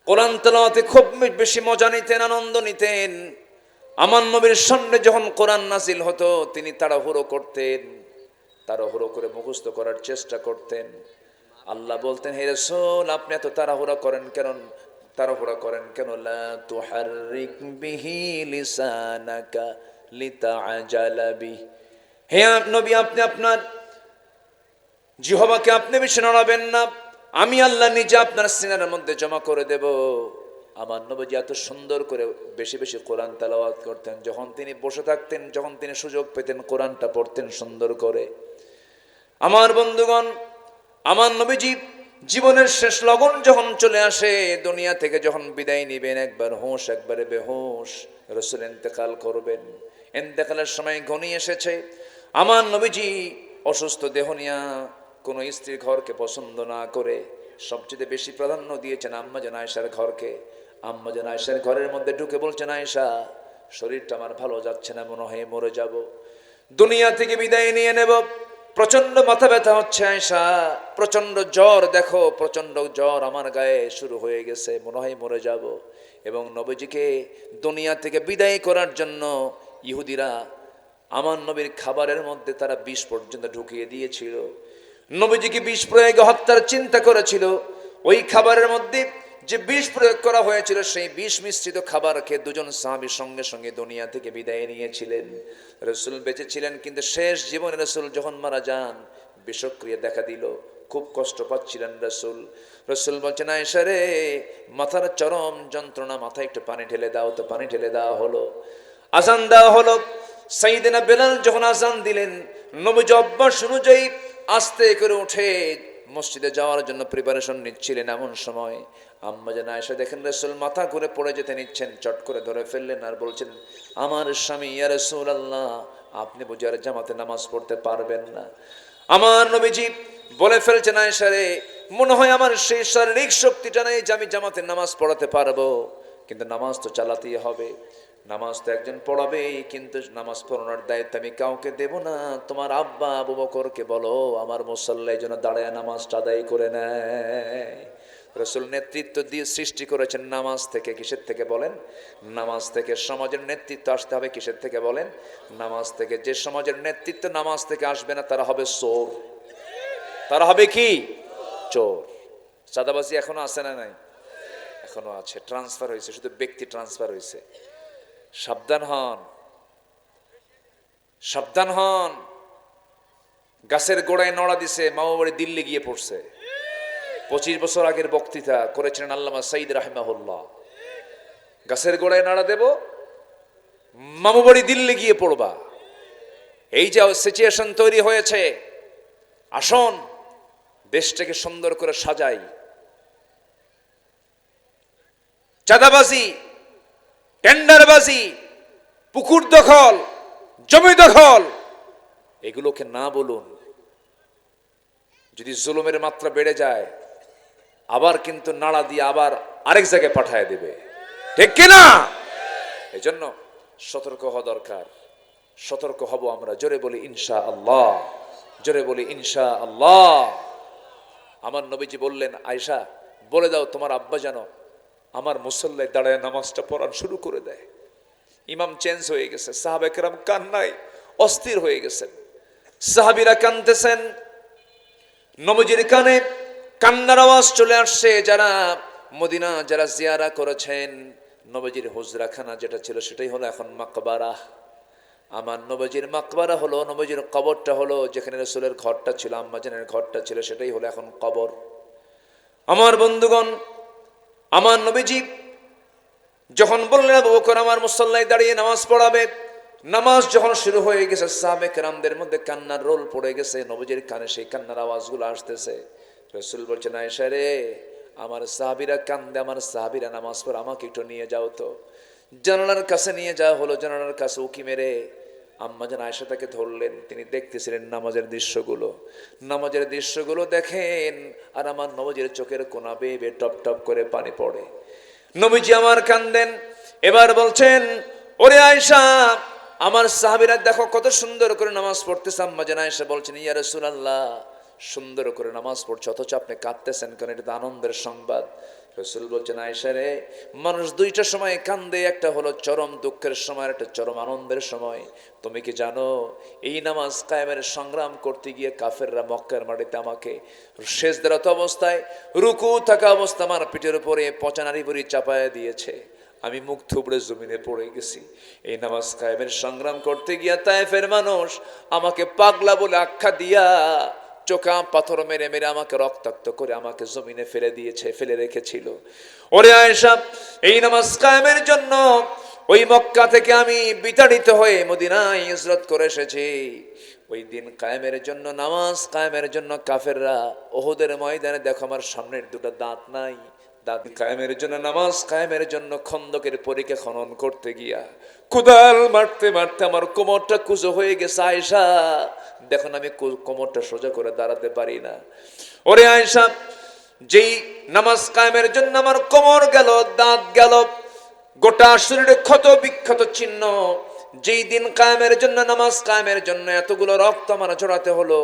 কোরআন তেলাওয়াতে খুব বেশি মজা নিতেন, আনন্দ নিতেন। আমার নবীর সামনে যখন কোরআন নাজিল হতো তিনি তাড়াহুড়ো করতেন, তাড়াহুড়ো করে মুখস্থ করার চেষ্টা করতেন। আল্লাহ বলতেন, হে রাসূল, আপনি এত তাড়াহুড়া করেন কেন? তাড়াহুড়া করেন কেন? লা তুহাররিক বিহি লিসানাকা লিতাআজালা বিহি। হে নবী, আপনি আপনার জিহ্বাকে আপনি বেশি নড়াবেন না, আমি আল্লাহ নিজে আপনার সিনার মধ্যে জমা করে দেব। আমার নবীজি এত সুন্দর করে বেশি বেশি কোরআন তেলাওয়াত করতেন। যখন তিনি বসে থাকতেন, যখন তিনি সুযোগ পেতেন, কোরআনটা পড়তেন সুন্দর করে। আমার বন্ধুগণ, আমার নবীজি জীবনের শেষ লগন যখন চলে আসে, দুনিয়া থেকে যখন বিদায় নিবেন, একবার হুঁশ একবারে বেহুশ, রাসূল ইন্তেকাল করবেন। ইন্তেকালের সময় ঘনিয়ে এসেছে। আমার নবীজি অসুস্থ দেহ নিয়া কোন স্ত্রীর ঘরকে পছন্দ না করে সবচেয়ে বেশি প্রাধান্য দিয়েছেন আম্মাজান আয়েশার ঘরকে। আম্মাজান আয়েশার ঘরের মধ্যে ঢুকে বলছেন, আয়েশা, শরীরটা আমার ভালো যাচ্ছে না, মনে হয় মরে যাব, দুনিয়া থেকে বিদায় নিয়ে নেব, প্রচন্ড মাথা ব্যথা হচ্ছে আয়েশা, প্রচন্ড জ্বর, দেখো প্রচন্ড জ্বর আমার গায়ে শুরু হয়ে গেছে, মনে হয় মরে যাব। এবং নবীজিকে দুনিয়া থেকে বিদায় করার জন্য ইহুদিরা আমার নবীর খাবারের মধ্যে তারা বিষ পর্যন্ত ঢুকিয়ে দিয়েছিল। নবীজিকে বিষ প্রয়োগে হত্যার চিন্তা করেছিল। ওই খাবারের মধ্যে যে বিষ প্রয়োগ করা হয়েছিল, সেই বিষ মিশ্রিত খাবার খেয়ে 2 জন সাহাবী সঙ্গে সঙ্গে দুনিয়া থেকে বিদায় নিয়েছিলেন। রাসূল বেঁচে ছিলেন, কিন্তু শেষ জীবনে রাসূল যখন মারা যান, বিষক্রিয়া দেখা দিল, খুব কষ্ট পাচ্ছিলেন রাসূল। রাসূল বলছেন, আয়েশা রে, মাথার চরম যন্ত্রণা, মাথায় একটু পানি ঢেলে দাও। তো পানি ঢেলে দেওয়া হলো, আজান দেওয়া হলো। সাইয়েদনা বেলাল যখন আজান দিলেন, নবীজি অভ্যাস অনুযায়ী আস্তে করে উঠে মসজিদে যাওয়ার জন্য প্রিপারেশন নিচ্ছিলেন। এমন সময় আম্মাজান আয়েশা দেখেন রাসূল মাথা ঘুরে পড়ে যেতে নিচ্ছেন, চট করে ধরে ফেললেন আর বলছেন, আমার স্বামী, ইয়া রাসূলুল্লাহ, আপনি বুঝি আর জামাতে নামাজ পড়তে পারবেন না? আমার নবীজি বলে ফেলছেন, আয়েশা রে, মনে হয় আমার সেই শারীরিক শক্তিটা নেই যে আমি জামাতে নামাজ পড়াতে পারবো, কিন্তু নামাজ তো চালাতেই হবে। নামাজ তো একজন পড়াবেই, কিন্তু নামাজ পড়ানোর দায়িত্ব আমি কাউকে দেব না। তোমার আব্বা আবু বকরকে বলো আমার মুসল্লায় যেন দাঁড়ায় নামাজটা আদায় করে নেয়। রসুল নেতৃত্ব দিয়ে সৃষ্টি করেছেন নামাজ থেকে। কিসের থেকে বলেন? নামাজ থেকে। সমাজের নেতৃত্ব আসতে হবে কিসের থেকে বলেন? নামাজ থেকে। যে সমাজের নেতৃত্ব নামাজ থেকে আসবে না তারা হবে চোর। তারা হবে কি? চোর। চাঁদাবাজি এখনো আছে না নাই? এখনো আছে। ট্রান্সফার হয়েছে, শুধু ব্যক্তি ট্রান্সফার হয়েছে। সাবধান হন, সাবধান হন। গাছের গোড়ায় নড়া দিছে, মামা বাড়ি দিল্লি গিয়ে পড়ছে। 25 বছর আগের বক্তৃতা করেছিলেন আল্লামা সাইদ রাহিমাহুল্লাহ। গাছের গোড়ায় নাড়া দেব, মামু বাড়ি দিল্লি গিয়ে পড়বা। এই যে সিচুয়েশন তৈরি হয়েছে, আসুন দেশটাকে সুন্দর করে সাজাই। চাঁদাবাজি, টেন্ডারবাজি, পুকুর দখল, জমি দখল, এগুলোকে না বলুন। যদি জুলুমের মাত্রা বেড়ে যায় আবার কিন্তু নাড়া দিয়ে আবার আরেক জায়গায় পাঠায় দেবে, ঠিক কিনা? এই জন্য সতর্ক হওয়া দরকার। সতর্ক হব আমরা। জোরে বলি ইনশা আল্লাহ, জোরে বলি ইনশা আল্লাহ। আমার নবীজি বললেন, আয়েশা বলে দাও তোমার আব্বা যেন আমার মুসল্লায় দাঁড়ায় নামাজটা পড়ান শুরু করে দেয়। ইমাম চেঞ্জ হয়ে গেছে, সাহাবায়ে কেরাম কান্নায় অস্থির হয়ে গেছেন। সাহাবীরা কাঁদতেছেন, নবীজির কানে কান্নার আওয়াজ চলে আসছে। যারা মদিনা যারা জিয়ারা করেছেন, নবীজির হুজরাখানা যেটা ছিল সেটাই হলো এখন মাকবারা। আমার নবীজির মাকবারা হলো, নবীজির কবরটা হলো, যেখানে রাসূলের ঘরটা ছিল, আম্মা জানের ঘরটা ছিল, সেটাই হলো এখন কবর। আমার বন্ধুগণ, আমার নবীজি যখন বললেন আবু বকর আমার মুসল্লায় দাঁড়িয়ে নামাজ পড়াবে, নামাজ যখন শুরু হয়ে গেছে, সাহাবে কেরামদের মধ্যে কান্নার রোল পড়ে গেছে। নবীজির কানে সেই কান্নার আওয়াজগুলো আসতেছে। রাসূল বলছেন, আয়েশা রে, আমার সাহাবীরা কান্দে, আমার সাহাবীরা নামাজ পড়ে, আমাকে একটু নিয়ে যাও তো। জানালার কাছে নিয়ে যাওয়া হলো। জানালার কাছে উকি মেরে আম্মা জান আয়েশা তাকে ধরলেন। তিনি দেখতেছিলেন নামাজের দৃশ্যগুলো। নামাজের দৃশ্যগুলো দেখেন, আর আমার নবীজির চোখের কোনা বেয়ে বেয়ে টপ টপ করে পানি পড়ে। নবীজি আমার কান্দেন। এবার বলছেন, ওরে আয়েশা, আমার সাহাবীরা দেখো কত সুন্দর করে নামাজ পড়তেছে। আম্মা জান আয়েশা বলছেন, ইয়া রাসূলুল্লাহ, সুন্দর করে নামাজ পড়ছে অথচ আপনি কাঁদতেছেন কেন? এটা তো আনন্দের সংবাদ। রাসূল বলছেন, আয়েশা রে, মানুষ দুইটা সময় কান্দে, একটা হলো চরম দুঃখের সময়, একটা চরম আনন্দের সময়। তুমি কি জানো এই নামাজ কায়েমের সংগ্রাম করতে গিয়ে কাফেররা মক্কার মাটিতে আমাকে সেজদারত অবস্থায়, রুকু থাকা অবস্থা আমার পিঠের উপরে পচা নাড়ি ভুঁড়ি চাপায়া দিয়েছে। আমি মুখ থুবড়ে জমিনে পড়ে গেছি। এই নামাজ কায়েমের সংগ্রাম করতে গিয়া তায়েফের মানুষ আমাকে পাগলা বলে আখ্যা দিয়া চোখা পাথর মেরে মেরে আমাকে রক্তাক্ত করে আমাকে জমিনে ফেলে দিয়েছে, ফেলে রেখেছিল। ওরে আয়েশা, এই নামাজ কায়েমের জন্য ওই মক্কা থেকে আমি বিতাড়িত হয়ে মদিনায় হিজরত করে এসেছি। ওই দিন কায়েমের জন্য, নামাজ কায়েমের জন্য কাফেররা ওহুদের ময়দানে, দেখো আমার সামনের দুটো দাঁত নাই, দাঁত কায়েমের জন্য, নামাজ কায়েমের জন্য খন্দকের পরীক্ষা খনন করতে গিয়া কোদাল মারতে মারতে আমার কোমরটা কুঁজো হয়ে গেছে। আয়েশা দেখুন, আমি কোমরটা সোজা করে দাঁড়াতে পারি না। ওরে আয়েশা, যেই নামাজ কায়েমের জন্য আমার কোমর গেল, দাঁত গেল, গোটা শরীরে ক্ষত বিক্ষত চিহ্ন, যেই দিন কায়েমের জন্য, নামাজ কায়েমের জন্য এতগুলো রক্ত আমার ঝরাতে হলো,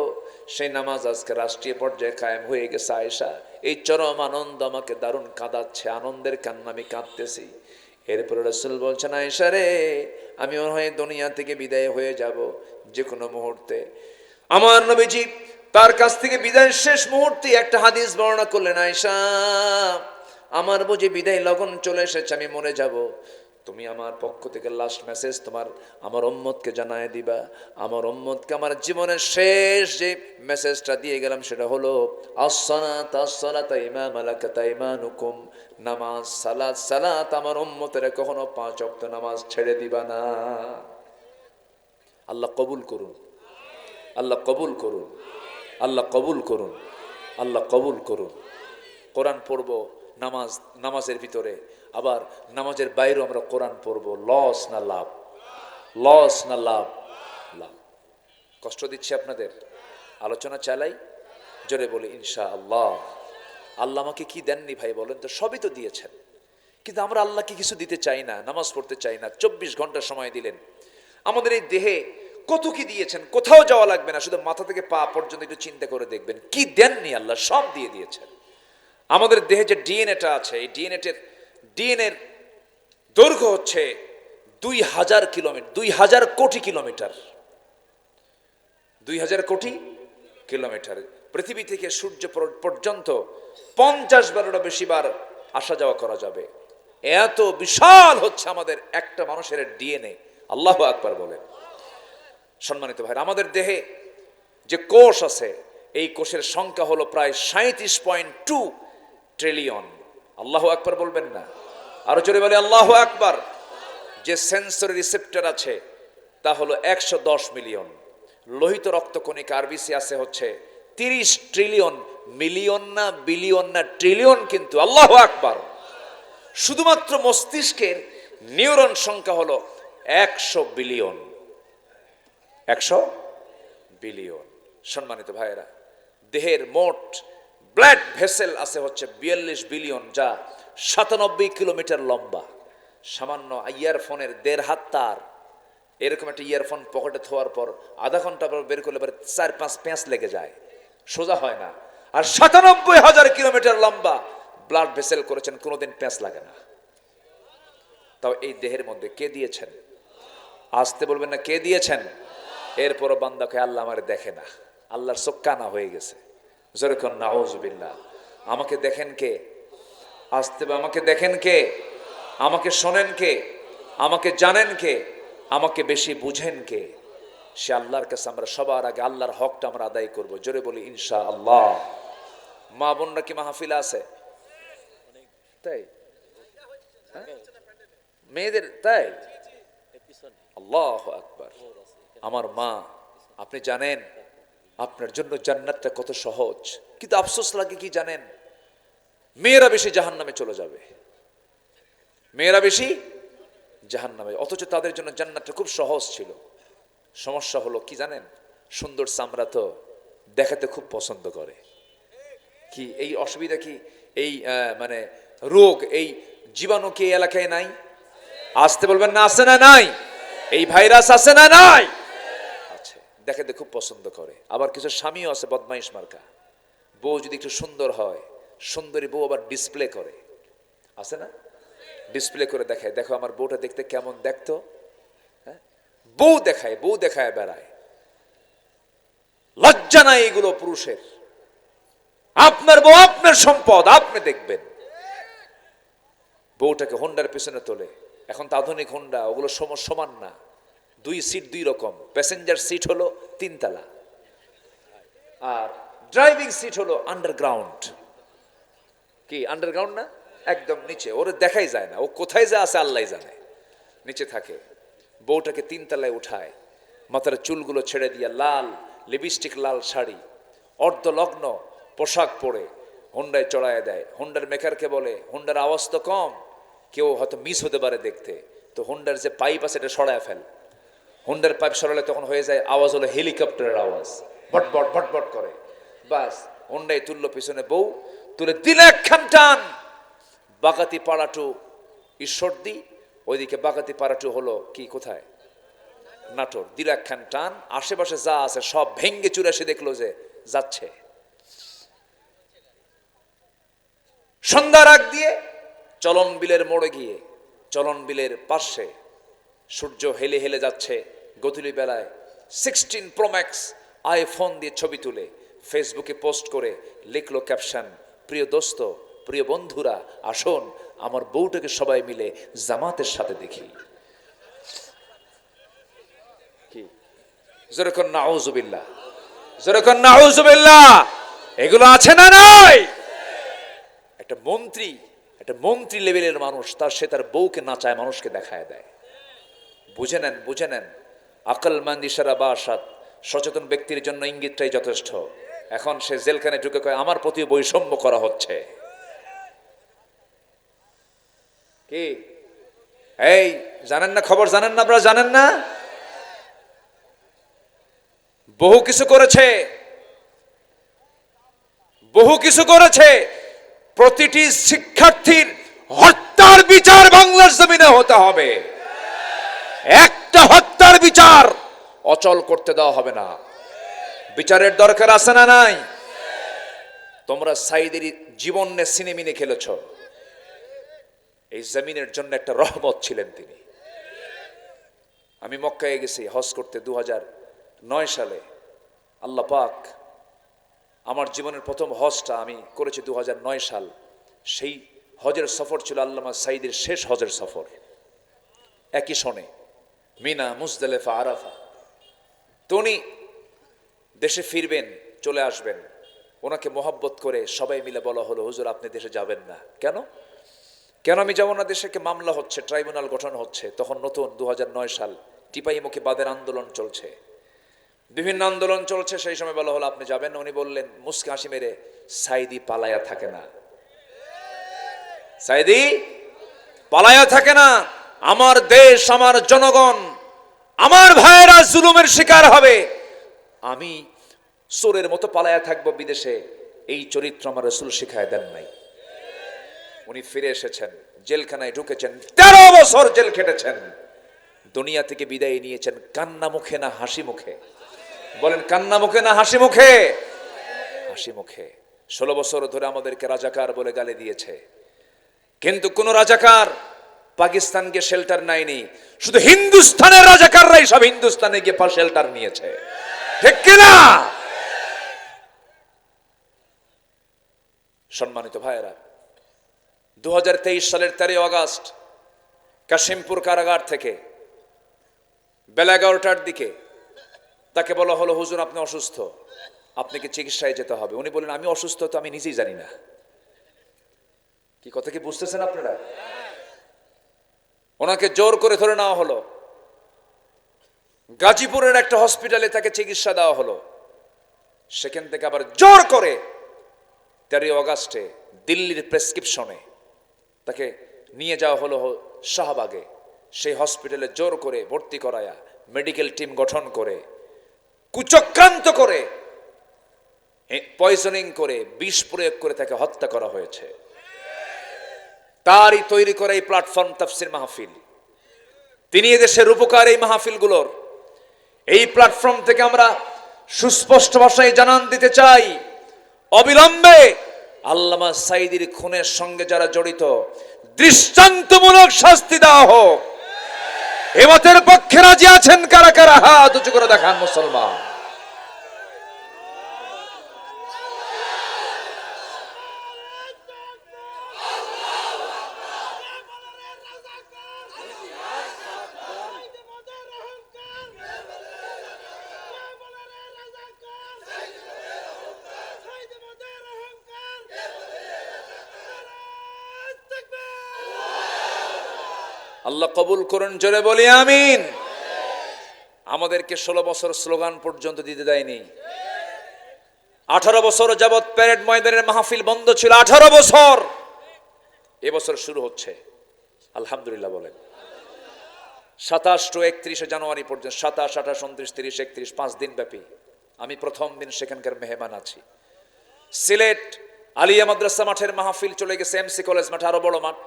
সেই নামাজ আজকে রাষ্ট্রীয় পর্যায়ে কায়েম হয়ে গেছে। আয়েশা, এই চরম আনন্দ আমাকে দারুণ কাঁদাচ্ছে, আনন্দের কান্না, আমি কাঁদতেছি। এরপরে রাসূল বলছেন, আয়েশা রে, আমি মনে হয় দুনিয়া থেকে বিদায় হয়ে যাব যে কোনো মুহূর্তে। আমার নবীজি তার কাছ থেকে বিদায়ের শেষ মুহূর্তে একটা হাদিস বর্ণনা করলেন, আয়েশা, আমার বুঝি বিদায় লগন চলে এসেছে, আমি মরে যাব। তুমি আমার পক্ষ থেকে লাস্ট মেসেজ তোমার আমার উম্মতকে জানায় দিবা। আমার উম্মতকে আমার জীবনের শেষ যে মেসেজটা দিয়ে গেলাম সেটা হলো, আসসালাত আসসালাত ইমা মালাকাত আইমানুকুম, নামাজ সালাত সালাত, আমার উম্মতের কখনো 5 ওয়াক্ত নামাজ ছেড়ে দিবা না। আল্লাহ কবুল করুন, আল্লাহ কবুল করুন, আল্লাহ কবুল করুন, আল্লাহ কবুল করুন। কোরআন পড়ব নামাজ, নামাজের ভিতরে, আবার নামাজের বাইরেও আমরা কোরআন পড়ব। লস না লাভ? লস না লাভ? লাভ। কষ্ট দিচ্ছি আপনাদের? আলোচনা চালাই, জোরে বলি ইনশা আল্লাহ। আল্লাহ আমাকে কি দেননি ভাই বলেন তো? সবই তো দিয়েছেন, কিন্তু আমরা আল্লাহকে কিছু দিতে চাই না, নামাজ পড়তে চাই না। 24 ঘন্টা সময় দিলেন, আমাদের এই দেহে কত কি দিয়েছেন, কোথাও যাওয়া লাগবে না, শুধু মাথা থেকে পা পর্যন্ত একটু চিন্তা করে দেখবেন কি দেননি আল্লাহ, সব দিয়ে দিয়েছেন। আমাদের দেহে যে ডিএনএটা আছে, এই ডিএনএর দৈর্ঘ্য হচ্ছে 2000 কিলোমিটার, 2000 কোটি কিলোমিটার, 2000 কোটি কিলোমিটার। পৃথিবী থেকে সূর্য পর্যন্ত 50 বারেরও বেশি বার আসা যাওয়া করা যাবে। এত বিশাল হচ্ছে আমাদের একটা মানুষের ডিএনএ। আল্লাহু আকবার বলেন। সম্মানিত ভাই, আমাদের দেহে যে কোষ আছে, এই কোষের সংখ্যা হলো প্রায় 37.2 ট্রিলিয়ন। আল্লাহু আকবার বলবেন না? আরো জোরে বলে আল্লাহু আকবার। যে সেন্সরি রিসেপ্টর আছে তা হলো 110 মিলিয়ন। লোহিত রক্তকণিকা আরবিসি আছে হচ্ছে 30 ট্রিলিয়ন। মিলিয়ন না, বিলিয়ন না, ট্রিলিয়ন কিন্তু। আল্লাহু আকবার। শুধুমাত্র মস্তিষ্কের নিউরন সংখ্যা হলো 100 বিলিয়ন। 100 বিলিয়ন। সম্মানিত ভাইয়েরা, দেহের মোট ব্লাড ভেসেল আছে হচ্ছে 42 বিলিয়ন, যা 97 কিলোমিটার লম্বা। সামান্য ইয়ারফোনের 1.5 হাত তার, এরকম একটা ইয়ারফোন পকেটে থোয়ার পর আধা ঘন্টা পর বের করলে 4-5 প্যাঁচ লেগে যায়, সোজা হয় না। আর 97,000 কিলোমিটার লম্বা ব্লাড ভেসেল করেছেন, কোনোদিন প্যাঁচ লাগে না। তাও এই দেহের মধ্যে কে দিয়েছেন? আসতে বলবেন না, কে দিয়েছেন? এরপরও বান্দাকে আল্লাহ আমার দেখে না, আল্লাহর চোখ কানা হয়ে গেছে। যেরকম নাউজুবিল্লাহ। আমাকে দেখেন কে? আসতে আমাকে দেখেন কে? আমাকে শোনেন কে? আমাকে জানেন কে? আমাকে বেশি বুঝেন কে? সে আল্লাহর কাছে আমরা সবার আগে আল্লাহর হকটা আমরা আদায় করব। জোরে বলি ইনশাআল্লাহ। মা বোনরা কি মাহফিলে আছে? তাই মেয়েদের তাই? আল্লাহু আকবার। আমার মা, আপনি জানেন আপনার জন্য জান্নাতটা কত সহজ, কিন্তু আফসোস লাগে কি জানেন? মেয়েরা বেশি জাহান্নামে চলে যাবে, মেয়েরা বেশি জাহান্নামে। অথচ তাদের জন্য জান্নাতটা খুব সহজ ছিল। সমস্যা হলো কি জানেন? সুন্দর চামড়া তো দেখাতে খুব পছন্দ করে। কি এই অসুবিধা কি? এই মানে রোগ, এই জীবাণু কি এলাকায় নাই? আসতে বলবেন না, আছে না নাই? এই ভাইরাস আছে না নাই? আছে। দেখাতে খুব পছন্দ করে। আবার কিছু স্বামীও আছে বদমাইশ মার্কা। বউ যদি একটু সুন্দর হয়, সুন্দরী বউ আবার ডিসপ্লে করে, আছে না? ডিসপ্লে করে দেখায়, দেখো আমার বউটা দেখতে কেমন দেখতো। হ্যাঁ, বউ দেখায় বেড়ায়। লজ্জা নাই এগুলো পুরুষের? আপনার বউ আপনার সম্পদ, আপনি দেখবেন। বউটাকে হোন্ডার পেছনে তোলে, এখন তো আধুনিক হোন্ডা, ওগুলো সমান না। 2 সিট 2 রকম। প্যাসেঞ্জার সিট হলো 3 তলা, আর ড্রাইভিং সিট হলো আন্ডারগ্রাউন্ড। কি আন্ডারগ্রাউন্ড না? একদম নিচে, ওরে দেখাই যায় না, ও কোথায় যা আছে আল্লাহ জানে, নিচে থাকে। বউটাকে 3 তলায় উঠায়, মাথার চুলগুলো ছেড়ে দিয়ে লাল লিপস্টিক, লাল শাড়ি, অর্ধলগ্ন পোশাক পরে হোন্ডায় চড়ায় দেয়। হোন্ডার মেকারকে বলে, হোন্ডার আওয়াজ তো কম, কেউ হয়তো মিস হতে পারে দেখতে, তো হোন্ডার যে পাইপ আছে এটা সরায় ফেল। হোন্ডার পাইপ সরালে তখন হয়ে যায় আওয়াজ হলো হেলিকপ্টারের আওয়াজ, ভটভট ভটভট করে। বাস হোন্ডায় তুললো, পিছনে বউ তুলে দিলে একখান টান। বাগাতি পাড়াটু ঈশ্বরদী, ওইদিকে বাগাতি পাড়াটু হলো কি কোথায় নাটোর। দিল একখান টান, আশেপাশে যা আছে সব ভেঙ্গে চুরে এসে দেখলো যে যাচ্ছে। সন্ধ্যার আগ দিয়ে চলন বিলের মোড়ে গিয়ে, চলন বিলের পাশে সূর্য হেলে হেলে যাচ্ছে গধূলি বেলায় 16 Pro Max আইফোন দিয়ে ছবি তুলে ফেসবুকে পোস্ট করে লিখলো ক্যাপশন, প্রিয় দোস্ত, প্রিয় বন্ধুরা, আসুন আমার বউটাকে সবাই মিলে জামাতের সাথে দেখি। কি যেরকম নাউজুবিল্লাহ, যেরকম নাউজুবিল্লাহ। এগুলো আছে না নাই? একটা মন্ত্রী লেভেলের মানুষ, সে তার বউকে নাচায়, মানুষকে দেখায় দেয়। বুঝে নেন। আকলমন্দ ইশারা বাসাত, সচেতন ব্যক্তির জন্য ইঙ্গিতটাই যথেষ্ট। এখন সে জেলখানে ঢুকে কয় আমার প্রতি বৈষম্য করা হচ্ছে। কি এই জানেন না? খবর জানেন না? আপনারা জানেন না? বহু কিছু করেছে। প্রতিটি শিক্ষার্থীর হত্যা হত্যার বিচার বাংলার জমিনে হতে হবে। একটা হত্যার বিচার অচল করতে দেওয়া হবে না। বিচারের দরকার আছে না নাই? তোমরা সাইদের জীবন নিয়ে সিনেমিনে খেলেছ। এই জমিনের জন্য একটা রহমত ছিলেন তিনি। আমি মক্কায় গেছি হজ করতে 2009 সালে। আল্লাহ পাক আমার জীবনের প্রথম হজটা আমি করেছি 2009 সাল। সেই হজের সফর ছিল আল্লামা সাইদের শেষ হজের সফর। একই সনে মিনা, মুজদালিফা, আরাফা। তো উনি দেশে ফিরবেন, চলে আসবেন। ওনাকে মোহাব্বত করে সবাই মিলে বলা হলো, হুজুর আপনি দেশে যাবেন না। কেন কেন আমি যাব না দেশে? মামলা হচ্ছে, ট্রাইব্যুনাল গঠন হচ্ছে। তখন নতুন 2009 সাল, টিপাইমুখী বাদের আন্দোলন চলছে, বিভিন্ন আন্দোলন চলছে। সেই সময় বলা হলো আপনি যাবেন না। উনি বললেন মুস্কি হাসি মেরে, সাইদি পালায়া থাকে না, সাইদি পালায়া থাকে না। আমার দেশ, আমার জনগণ, আমার ভাইয়েরা জুলুমের শিকার হবে, আমি চোরের মতো পালায়া থাকবো বিদেশে, এই চরিত্র আমার রাসূল শিখায় দেন নাই। উনি ফিরে এসেছেন, জেলখানায় ঢুকেছেন, 13 বছর জেল খেটেছেন, দুনিয়া থেকে বিদায় নিয়েছেন কান্না মুখে না হাসি মুখে? বলেন কান্না মুখে না হাসি মুখে? হাসি মুখে। 16 বছর ধরে আমাদেরকে রাজাকার বলে গালি দিয়েছে, কিন্তু কোন রাজাকার পাকিস্তানকে শেল্টার নেয়নি। শুধু হিন্দুস্তানের রাজাকাররাই সব হিন্দুস্তানে গিয়ে শেল্টার নিয়েছে, ঠিক কিনা? সম্মানিত ভাইয়েরা, 2023 সালের 13 আগস্ট কাশিমপুর কারাগার থেকে বেলা 11টার দিকে তাকে বলা হলো, হুজুর আপনি অসুস্থ, আপনাকে চিকিৎসায় যেতে হবে। উনি বলেন আমি অসুস্থ তো আমি নিজেই জানি না। কি কথা কি বুঝতেছেন আপনারা? ওনাকে জোর করে ধরে নেওয়া হলো, গাজীপুরের একটা হসপিটালে তাকে চিকিৎসা দেওয়া হলো। সেখান থেকে আবার জোর করে 13 আগস্টে দিল্লির প্রেসক্রিপশনে তাকে নিয়ে যাওয়া হলো শাহবাগে। সেই হসপিটালে জোর করে ভর্তি করায়া মেডিকেল টিম গঠন করে কুচক্রান্ত করে পয়জনিং করে বিষ প্রয়োগ করে তাকে হত্যা করা হয়েছে। তারই তৈরি করা এই প্ল্যাটফর্ম তাফসির মাহফিল। তিনি এদেশের উপকার এই মাহফিলগুলোর। এই প্ল্যাটফর্ম থেকে আমরা সুস্পষ্ট ভাষায় জানান দিতে চাই, অবিলম্বে আল্লামা সাইদির খুনের সঙ্গে যারা জড়িত দৃষ্টান্তমূলক শাস্তি দেওয়া হোক। এমতের পক্ষে রাজি আছেন কারা কারা? হাত উঁচু করে দেখান মুসলমান। আল্লাহ কবুল করুন, জোরে বলি আমিন। আমাদেরকে 16 বছর স্লোগান পর্যন্ত দিতে দেয়নি। 18 বছর যাবৎ প্যারেড ময়দানের মাহফিল বন্ধ ছিল, 18 বছর। এবছর শুরু হচ্ছে, আলহামদুলিল্লাহ বলেন। 27 to 31 জানুয়ারি পর্যন্ত, 27, 28, 29, 30, 31, 5 দিন ব্যাপী। আমি প্রথম দিন সেখানকার মেহমান আছি। সিলেট আলিয়া মাদ্রাসা মাঠের মাহফিল চলে গেছে এমসি কলেজ মাঠ, আরো বড় মাঠ।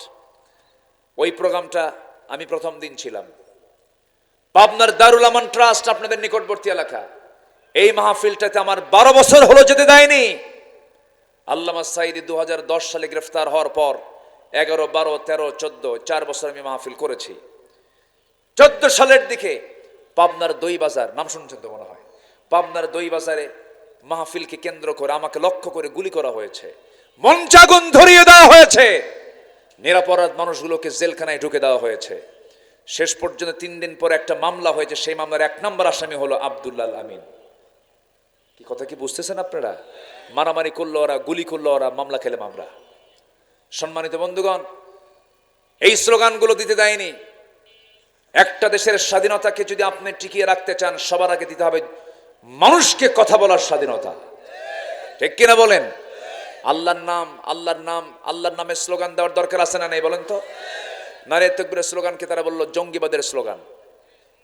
ওই প্রোগ্রামটা আমি প্রথম দিন ছিলাম। পাবনার দারুল আমান ট্রাস্ট, আপনাদের নিকটবর্তী এলাকা, এই মাহফিলটাতে আমার 12 বছর হলো যেতে দেয়নি। আল্লামা সাইদি 2010 সালে গ্রেফতার হওয়ার পর 11, 12, 13, 14, 4 বছর আমি মাহফিল করেছি। 14 সালের দিকে পাবনার দই বাজার, নাম শুনছেন তো মনে হয়, পাবনার দই বাজারে মাহফিলকে কেন্দ্র করে আমাকে লক্ষ্য করে গুলি করা হয়েছে, মঞ্চাগুন ধরিয়ে দেওয়া হয়েছে, নিরাপরাধ মানুষগুলোকে জেলখানায় ঢুকে দেওয়া হয়েছে। শেষ পর্যন্ত 3 দিন পরে একটা মামলা হয়েছে। সেই মামলার 1 নম্বর আসামি হলো আব্দুল্লাহ আমিন। কি কথা কি বুঝতেছেন আপনারা? মারামারি করলো ওরা, গুলি করলো ওরা, মামলা খেলাম আমরা। সম্মানিত বন্ধুগণ, এই স্লোগানগুলো দিতে দেয়নি। একটা দেশের স্বাধীনতাকে যদি আপনি টিকিয়ে রাখতে চান, সবার আগে দিতে হবে মানুষকে কথা বলার স্বাধীনতা, ঠিক কিনা বলেন? আল্লাহর নাম, আল্লাহর নাম, আল্লাহর নামে স্লোগান দেওয়ার দরকার আছে না নেই বলেন তো? নারে তাকবীরের স্লোগানকে তারা বলল জঙ্গিবাদের স্লোগান,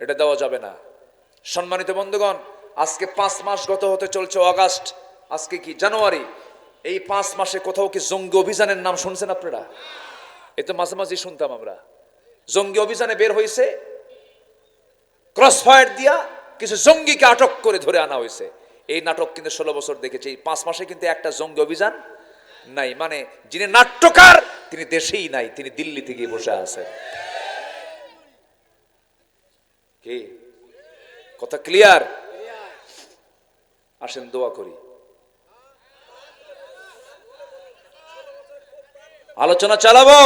এটা দেওয়া যাবে না। সম্মানিত বন্ধুগণ, আজকে 5 মাস গত হতে চলছে, আগস্ট, আজকে কি জানুয়ারি। এই 5 মাসে কোথাও কি জঙ্গি অভিযানের নাম শুনছেন আপনারা? এ তো মাঝে মাঝে শুনতাম আমরা, জঙ্গি অভিযানে বের হয়েছে, ক্রস ফায়ার দিয়া কিছু জঙ্গিকে আটক করে ধরে আনা হয়েছে। এই নাটক কিন্তু 16 বছর দেখেছি, 5 মাসে কিন্তু একটা জঙ্গি অভিযান নাই। মানে যিনি নাট্যকার তিনি দেশেই নাই, তিনি দিল্লিতে গিয়ে বসে আছেন। কি কথা ক্লিয়ার? আসেন দোয়া করি, আলোচনা চালাবো,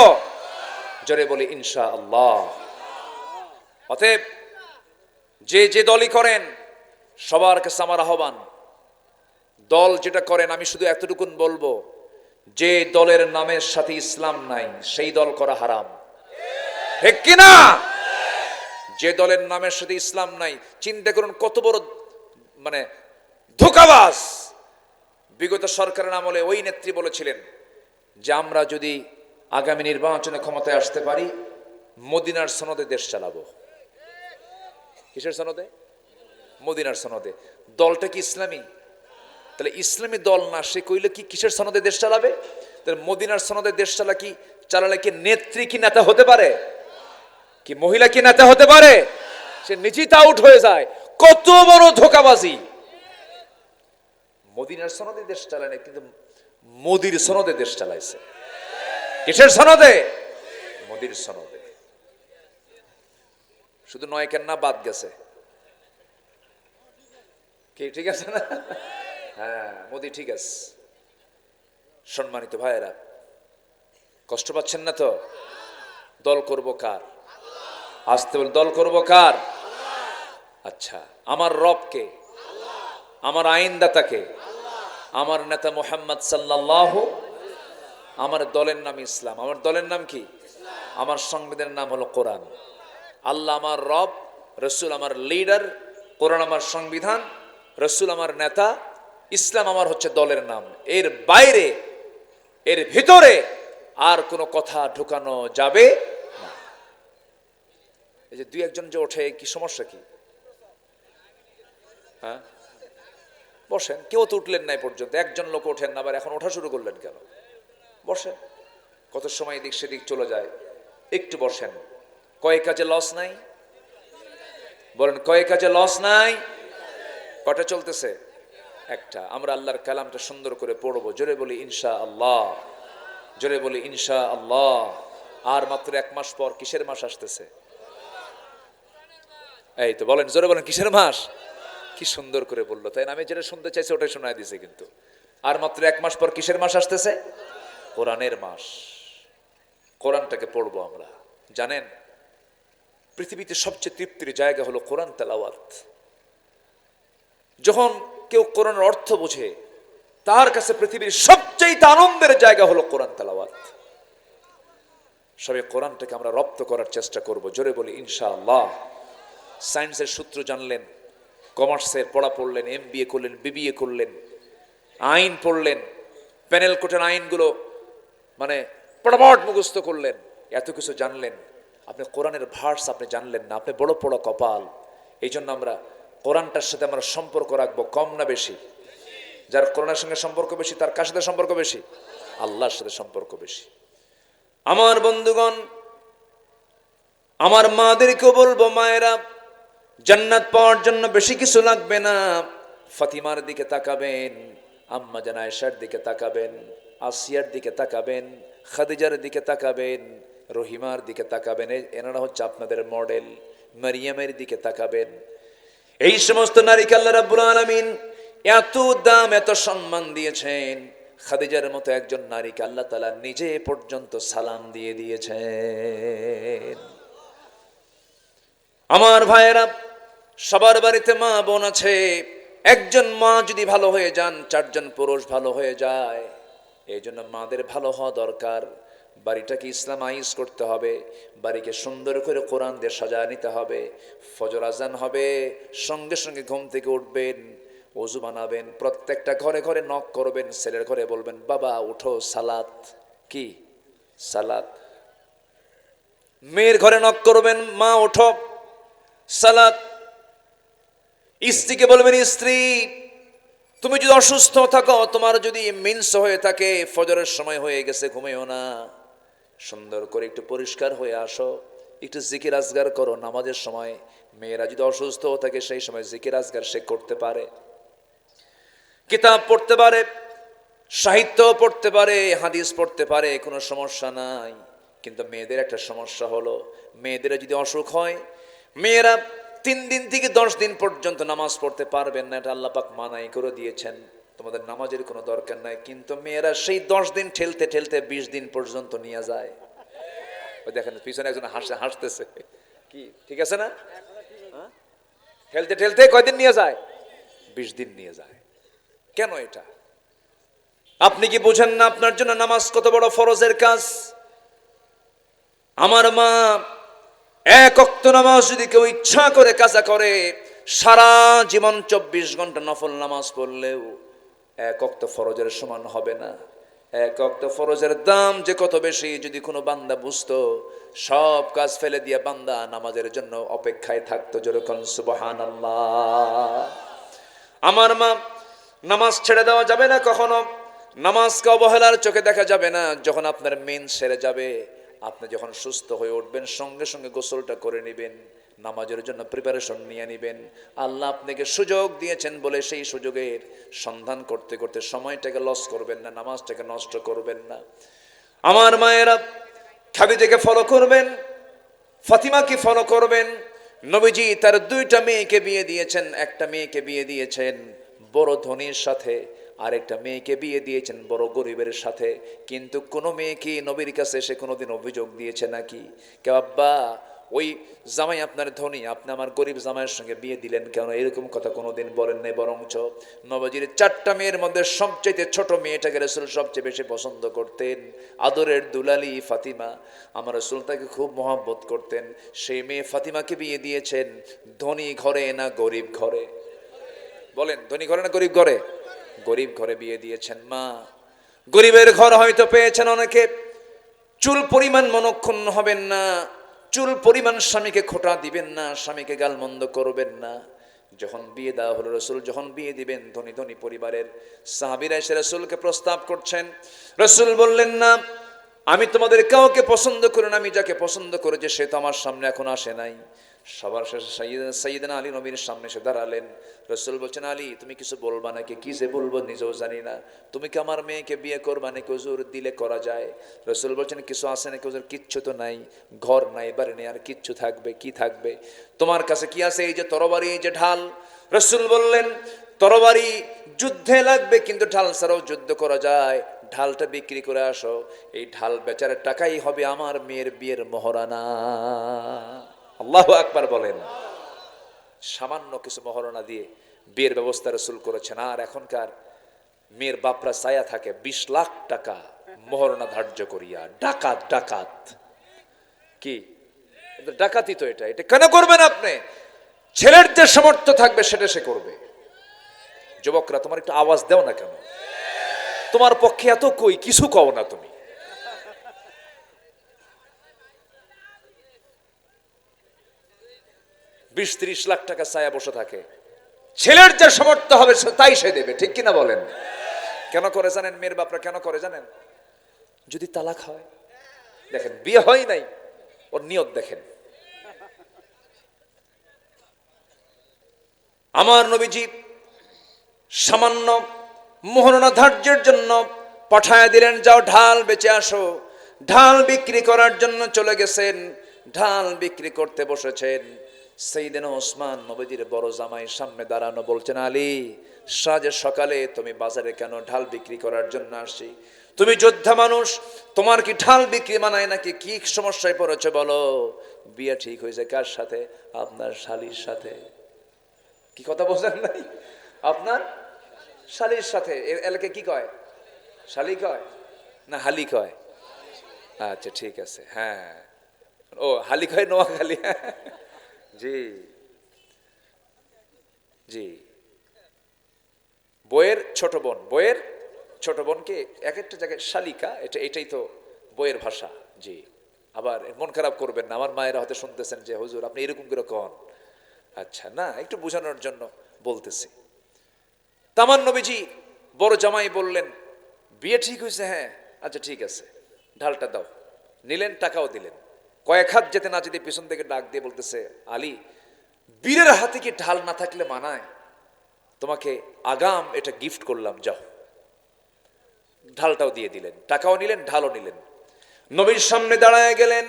জোরে বলি ইনশাআল্লাহ। অতএব যে যে দলই করেন সবার কাছে আমার আহ্বান, দল যেটা করেন আমি শুধু এতটুকুন বলবো, যে দলের নামের সাথে ইসলাম নাই সেই দল করা হারাম, ঠিক কিনা? যে দলের নামের সাথে ইসলাম নাই, চিন্তা করুন কত বড় মানে ধোঁকাবাজ। বিগত সরকারের আমলে ওই নেত্রী বলেছিলেন যে আমরা যদি আগামী নির্বাচনে ক্ষমতায় আসতে পারি মদিনার সনদে দেশ চালাবো। কিসের সনদে? মদিনার সনদে। দলটা কি ইসলামী? তাহলে ইসলামী দল না, সে কইলে কি কিসের সনদে দেশ চালাবে? তাহলে মদিনার সনদে দেশ চালালে কি নেত্রী কি নেতা হতে পারে? কি মহিলা কি নেতা হতে পারে? সে নিজেই তা আউট হয়ে যায়। কত বড় ধোঁকাবাজি! মদিনার সনদে দেশ চালায় না, কিন্তু মোদির সনদে দেশ চালাইছে। কিসের সনদে? মোদির সনদে। শুধু নয় কেন না, বাদ গেছে কি? ঠিক আছে না? হ্যাঁ, মোদি ঠিক আছে। সম্মানিত ভাইয়েরা, কষ্ট পাচ্ছেন না তো? দল করব কার? আসতে বল, দল করব কার? আচ্ছা, আমার রবকে, আমার আইনদাতাকে, আমার নেতা মুহাম্মদ সাল্লাল্লাহু, আমার দলের নাম ইসলাম। আমার দলের নাম কি? আমার সংবিধানের নাম হলো কোরআন। আল্লাহ আমার রব, রসুল আমার লিডার, কোরআন আমার সংবিধান, রসুল আমার নেতা, ইসলাম আমার হচ্ছে দলের নাম। এর বাইরে, এর ভিতরে আর কোনো কথা ঢুকানো যাবে না। এই যে দুই একজন যে ওঠে, কি সমস্যা কি? হ্যাঁ, বসেন। কেউ তো উঠলেন নাই পর্যন্ত, একজন লোক ওঠেন না, আবার এখন ওঠা শুরু করলেন কেন? বসেন। কত সময় এদিক সেদিক চলে যায়, একটু বসেন। কয় কাজে লস নাই? বলেন, কয় কাজে লস নাই? কটা চলতেছে? একটা। আমরা আল্লাহর কালামটা সুন্দর করে পড়বো, জোরে বলি ইনশাআল্লাহ, জোরে বলি ইনশাআল্লাহ। আর মাত্র 1 মাস পর কিসের মাস আসতেছে? এই তো বলেন, জোরে বলেন, কিসের মাস? কি সুন্দর করে বললো, তাই না? আমি যেটা শুনতে চাইছি ওটাই শোনায় দিছে। কিন্তু আর মাত্র 1 মাস পর কিসের মাস আসতেছে? কোরআনের মাস। কোরআনটাকে পড়বো আমরা। জানেন, পৃথিবীতে সবচেয়ে তৃপ্তির জায়গা হলো কোরআন তেলাওয়াত। যখন কেউ কোরআনের অর্থ বোঝে, তার কাছে পৃথিবীর সবচেয়ে আনন্দের জায়গা হলো কোরআন তেলাওয়াত। সবে কোরআনটাকে আমরা রপ্ত করার চেষ্টা করব, জোরে বলি ইনশাআল্লাহ। সায়েন্সের সূত্র জানলেন, কমার্সের পড়া পড়লেন, MBA করলেন, BBA করলেন, আইন পড়লেন, প্যানেল কোর্টের আইনগুলো মানে পড়াপট মুখস্থ করলেন, এত কিছু জানলেন, আপনি কোরআনের ভার্স আপনি জানলেন না, আপনি বড় পড়া কপাল। এই জন্য আমরা কোরআনটার সাথে আমরা সম্পর্ক রাখবো, কম না বেশি? যার কোরআনের সঙ্গে সম্পর্ক বেশি, তার কার সাথে সম্পর্ক বেশি? আল্লাহর সাথে সম্পর্ক বেশি। আমার বন্ধুগণ, আমার মাদেরকেও বলবো, মায়েরা, জান্নাত পাওয়ার জন্য বেশি কিছু লাগবে না। ফাতিমার দিকে তাকাবেন, আম্মা জান আয়েশার দিকে তাকাবেন, আসিয়ার দিকে তাকাবেন, খাদিজার দিকে তাকাবেন, রহিমার দিকে তাকাবেন। এনারা হচ্ছে আপনাদের মডেল। মারিয়ামের দিকে তাকাবেন। এই সমস্ত নারীকে আল্লাহ রাব্বুল আলামিন এত দাম, এত সম্মান দিয়েছেন। খাদিজার মতো একজন নারীকে আল্লাহ তাআলা নিজে পর্যন্ত সালাম দিয়ে দিয়েছেন। আমার ভাইয়েরা, সবার বাড়িতে মা বোন আছে। একজন মা যদি ভালো হয়ে যান, 4 জন পুরুষ ভালো হয়ে যায়। এই জন্য মাদের ভালো হওয়া দরকার। বাড়িটাকে ইসলামাইজ করতে হবে, বাড়িকে সুন্দর করে কোরআন দিয়ে সাজায় নিতে হবে। ফজর আজান হবে, সঙ্গে সঙ্গে ঘুম থেকে উঠবেন, ওযু বানাবেন, প্রত্যেকটা ঘরে ঘরে নক করবেন, ছেলের ঘরে বলবেন, বাবা উঠো, সালাত। কি? সালাত। মেয়ের ঘরে নক করবেন, মা ওঠো, সালাত। স্ত্রীকে বলবেন, স্ত্রী তুমি যদি অসুস্থ থাকো, তোমার যদি মিন্স হয়ে থাকে, ফজরের সময় হয়ে গেছে, ঘুমিও না, সুন্দর করে একটু পরিষ্কার হয়ে আসো, একটু জিকির আজগার করো। নামাজের সময় মেয়েরা যদি অসুস্থ থাকে সেই সময় জিকির আজগার সে করতে পারে, কিতাব পড়তে পারে, সাহিত্য পড়তে পারে, হাদিস পড়তে পারে, কোনো সমস্যা নাই। কিন্তু মেয়েদের একটা সমস্যা হলো, মেয়েদের যদি অসুখ হয়, মেয়েরা 3 দিন থেকে 10 দিন পর্যন্ত নামাজ পড়তে পারবেন না। এটা আল্লাহ পাক মানাই করে দিয়েছেন, তোমাদের নামাজের কোনো দরকার নাই। কিন্তু মেয়েরা সেই 10 দিন ঠেলতে ঠেলতে 20 দিন পর্যন্ত নিয়ে যায়। ওই দেখেন পিছনে একজন হাসতেছে, কি ঠিক আছে না? ঠেলতে ঠেলতে কয়দিন নিয়ে যায়? 20 দিন নিয়ে যায়। কেন এটা? আপনি কি বুঝেন না আপনার জন্য নামাজ কত বড় ফরজের কাজ? আমার মা এক ওয়াক্ত নামাজ যদি কেউ ইচ্ছা করে কাজা করে, সারা জীবন 24 ঘন্টা নফল নামাজ পড়লেও এক ওয়াক্ত ফরজের সমান হবে না। এক ওয়াক্ত ফরজের দাম যে কত বেশি, যদি কোনো বান্দা বুঝতো, সব কাজ ফেলে দিয়ে বান্দা নামাজের জন্য অপেক্ষায় থাকতো। যেরকম সুবহানাল্লাহ। আমার মা নামাজ ছেড়ে দেওয়া যাবে না কখনো, নামাজকে অবহেলার চোখে দেখা যাবে না। যখন আপনার মেন সেরে যাবে, আপনি যখন সুস্থ হয়ে উঠবেন, সঙ্গে সঙ্গে গোসলটা করে নেবেন, নামাজের জন্য প্রিপারেশন নিয়ে নেবেন। আল্লাহ আপনাকে সুযোগ দিয়েছেন বলে সেই সুযোগের সন্ধান করতে করতে সময়টাকে লস করবেন না, নামাজটাকে নষ্ট করবেন না। আমার মায়েরা খাদিজাকে ফলো করবেন, ফাতিমাকে ফলো করবেন। নবীজি তার 2টা মেয়েকে বিয়ে দিয়েছেন। একটা মেয়েকে বিয়ে দিয়েছেন বড় ধনীর সাথে, আরেকটা মেয়েকে বিয়ে দিয়েছেন বড় গরিবের সাথে। কিন্তু কোনো মেয়ে কি নবীর কাছে এসে কোনোদিন অভিযোগ দিয়েছে নাকি? কেউ আব্বা ওই জামাই আপনার ধনী, আপনি আমার গরিব জামাইয়ের সঙ্গে বিয়ে দিলেন কেন, এরকম কথা কোনোদিন বলেন নাই। বরঞ্চ নবীজির 4টা মেয়ের মধ্যে সবচেয়ে ছোট মেয়েটাকে রাসূল সবচেয়ে বেশি পছন্দ করতেন, আদরের দুলালি ফাতিমা। আমার রাসূল তাকে খুব মহব্বত করতেন। সেই মেয়ে ফাতিমাকে বিয়ে দিয়েছেন ধনী ঘরে না গরিব ঘরে? বলেন, ধনী ঘরে না গরিব ঘরে? গরিব ঘরে বিয়ে দিয়েছেন মা। গরিবের ঘর হয়তো পেয়েছেন অনেকে, চুল পরিমাণ মনক্ষুণ্ণ হবেন না, চুল পরিমাণ স্বামীকে খোঁটা দিবেন না, স্বামীকে গালমন্দ করবেন না। যখন বিয়ে দেওয়া হলো, রাসূল যখন বিয়ে দিবেন, ধনী ধনী পরিবারের সাহাবীরা এসে রাসূলকে প্রস্তাব করছেন। রাসূল বললেন না, আমি তোমাদের কাউকে পছন্দ করি না, আমি যাকে পছন্দ করেছি সে তো আমার সামনে এখন আসে নাই। সবার শেষে সাইয়েদনা আলী নবীর সামনে এসে দাঁড়ালেন। রাসূল বলছেন, আলী তুমি কিছু বলবা নাকি? কি যে বলবো নিজেও জানি না। তুমি কি আমার মেয়েকে বিয়ে করবা নাকি? হুজুর দিলে করা যায়। রাসূল বলছেন, কিছু আছে নাকি? হুজুর কিচ্ছু তো নাই, ঘর নাই, বাড়ি নেই, আর কিচ্ছু থাকবে কি? থাকবে তোমার কাছে কি আছে? এই যে তরবারি, এই যে ঢাল। রাসূল বললেন, তরবারি যুদ্ধে লাগবে কিন্তু ঢাল ছাড়াও যুদ্ধ করা যায়, ঢালটা বিক্রি করে আসো, এই ঢাল বেচার টাকাই হবে আমার মেয়ের বিয়ের মহরানা। আল্লাহু আকবার বলেন। সামান্য কিছু মহরানা দিয়ে বিয়ের ব্যবস্থা রাসূল করেছেন। আর এখনকার মেয়ের বাপরা চায়া থাকে 20 লাখ টাকা মহরানা ধার্য করিয়া। ডাকাত ডাকাত কি ডাকাতি তো এটা। এটা কেন করবেন আপনি? ছেলের যে সামর্থ্য থাকবে সেটা সে করবে। যুবকরা তোমার একটু আওয়াজ দাও না কেন? তোমার পক্ষে এত কই, কিছু কও না তুমি। বিশ 30 লাখ টাকা ছায়া বসে থাকে, ছেলের যে সামর্থ্য হবে তাই সে দেবে, ঠিক কিনা বলেন? কেন করে জানেন মেয়ের বাপরা? কেন করে জানেন? যদি তালাক হয়, দেখেন বিয়ে হয় নাই, ওর নিয়ত দেখেন। আমার নবীজি সামান্য মোহরানা ধার্যের জন্য পাঠায় দিলেন, যাও ঢাল বেচে আসো। ঢাল বিক্রি করার জন্য চলে গেছেন, ঢাল বিক্রি করতে বসেছেন। সাইয়েদনা ওসমান নবীজির বড় জামাই সামনে দাঁড়ানো, বলছেন, আলী সাজে সকালে তুমি বাজারে কেন? ঢাল বিক্রি করার জন্য আসি। তুমি যোদ্ধা মানুষ, তোমার কি ঢাল বিক্রি মানায় নাকি? কি সমস্যায় পড়েছে বলো? বিয়ে ঠিক হয়েছে কার সাথে? আপনার শালীর সাথে। কি কথা বলছেন নাই? আপনার শালীর সাথে। এলাকায় কি কয়? শালী কয় না হালি কয়? আচ্ছা ঠিক আছে, হ্যাঁ। ও হালি কয় নোয়াখালী। জি জি। বইয়ের ছোট বোন, বইয়ের ছোট বোনকে এক একটা জায়গায় শালিকা, এটাই তো বইয়ের ভাষা। জি। আবার মন খারাপ করবেন না, আমার মায়েরা হয়তো শুনতেছেন যে হুজুর আপনি এরকম করে কন। আচ্ছা না, একটু বোঝানোর জন্য বলতেছি। তামান নবীজি বড় জামাই বললেন, বিয়ে ঠিক হয়েছে? হ্যাঁ। আচ্ছা ঠিক আছে, ঢালটা দাও। নিলেন, টাকাও দিলেন। কয়েক হাত যেতে না যেতে পিছন থেকে ডাক দিয়ে বলতেছে, আলী, বীরের হাতে কি ঢাল না থাকলে মানায়? তোমাকে আগাম এটা গিফট করলাম, যাও। ঢালটাও দিয়ে দিলেন, টাকাও নিলেন, ঢালও নিলেন। নবীর সামনে দাঁড়ায় গেলেন।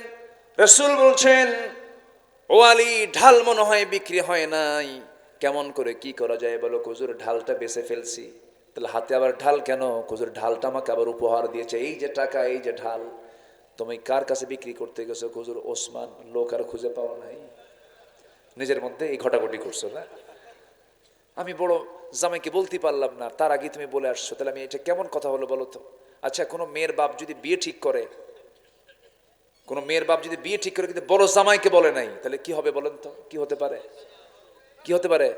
রাসূল বলছেন, ও আলী, ঢাল মনে হয় বিক্রি হয় নাই, কেমন করে কি করা যায় বলো? হুজুর, ঢালটা বেচে ফেলছি। তাহলে হাতে আবার ঢাল কেন? হুজুর, ঢালটা আমাকে আবার উপহার দিয়েছে, এই যে টাকা, এই যে ঢাল। তুমি কার কাছে বিক্রি করতে গেছো? হুজুর, ওসমান। লোক আর খুঁজে পাওয়া নাই। নিজের মধ্যে এই ঘটাঘটি করছো না? আমি বড় জামাইকে বলতে পারলাম না, তার আগে তুমি বলে আসছো, তাহলে আমি এটা কেমন কথা হলো বলো তো? আচ্ছা, কোনো মেয়ের বাপ যদি বিয়ে ঠিক করে, কোনো মেয়ের বাপ যদি বিয়ে ঠিক করে কিন্তু বড় জামাইকে বলে নাই, তাহলে কি হবে বলেন তো? কি হতে পারে? কি হতে পারে?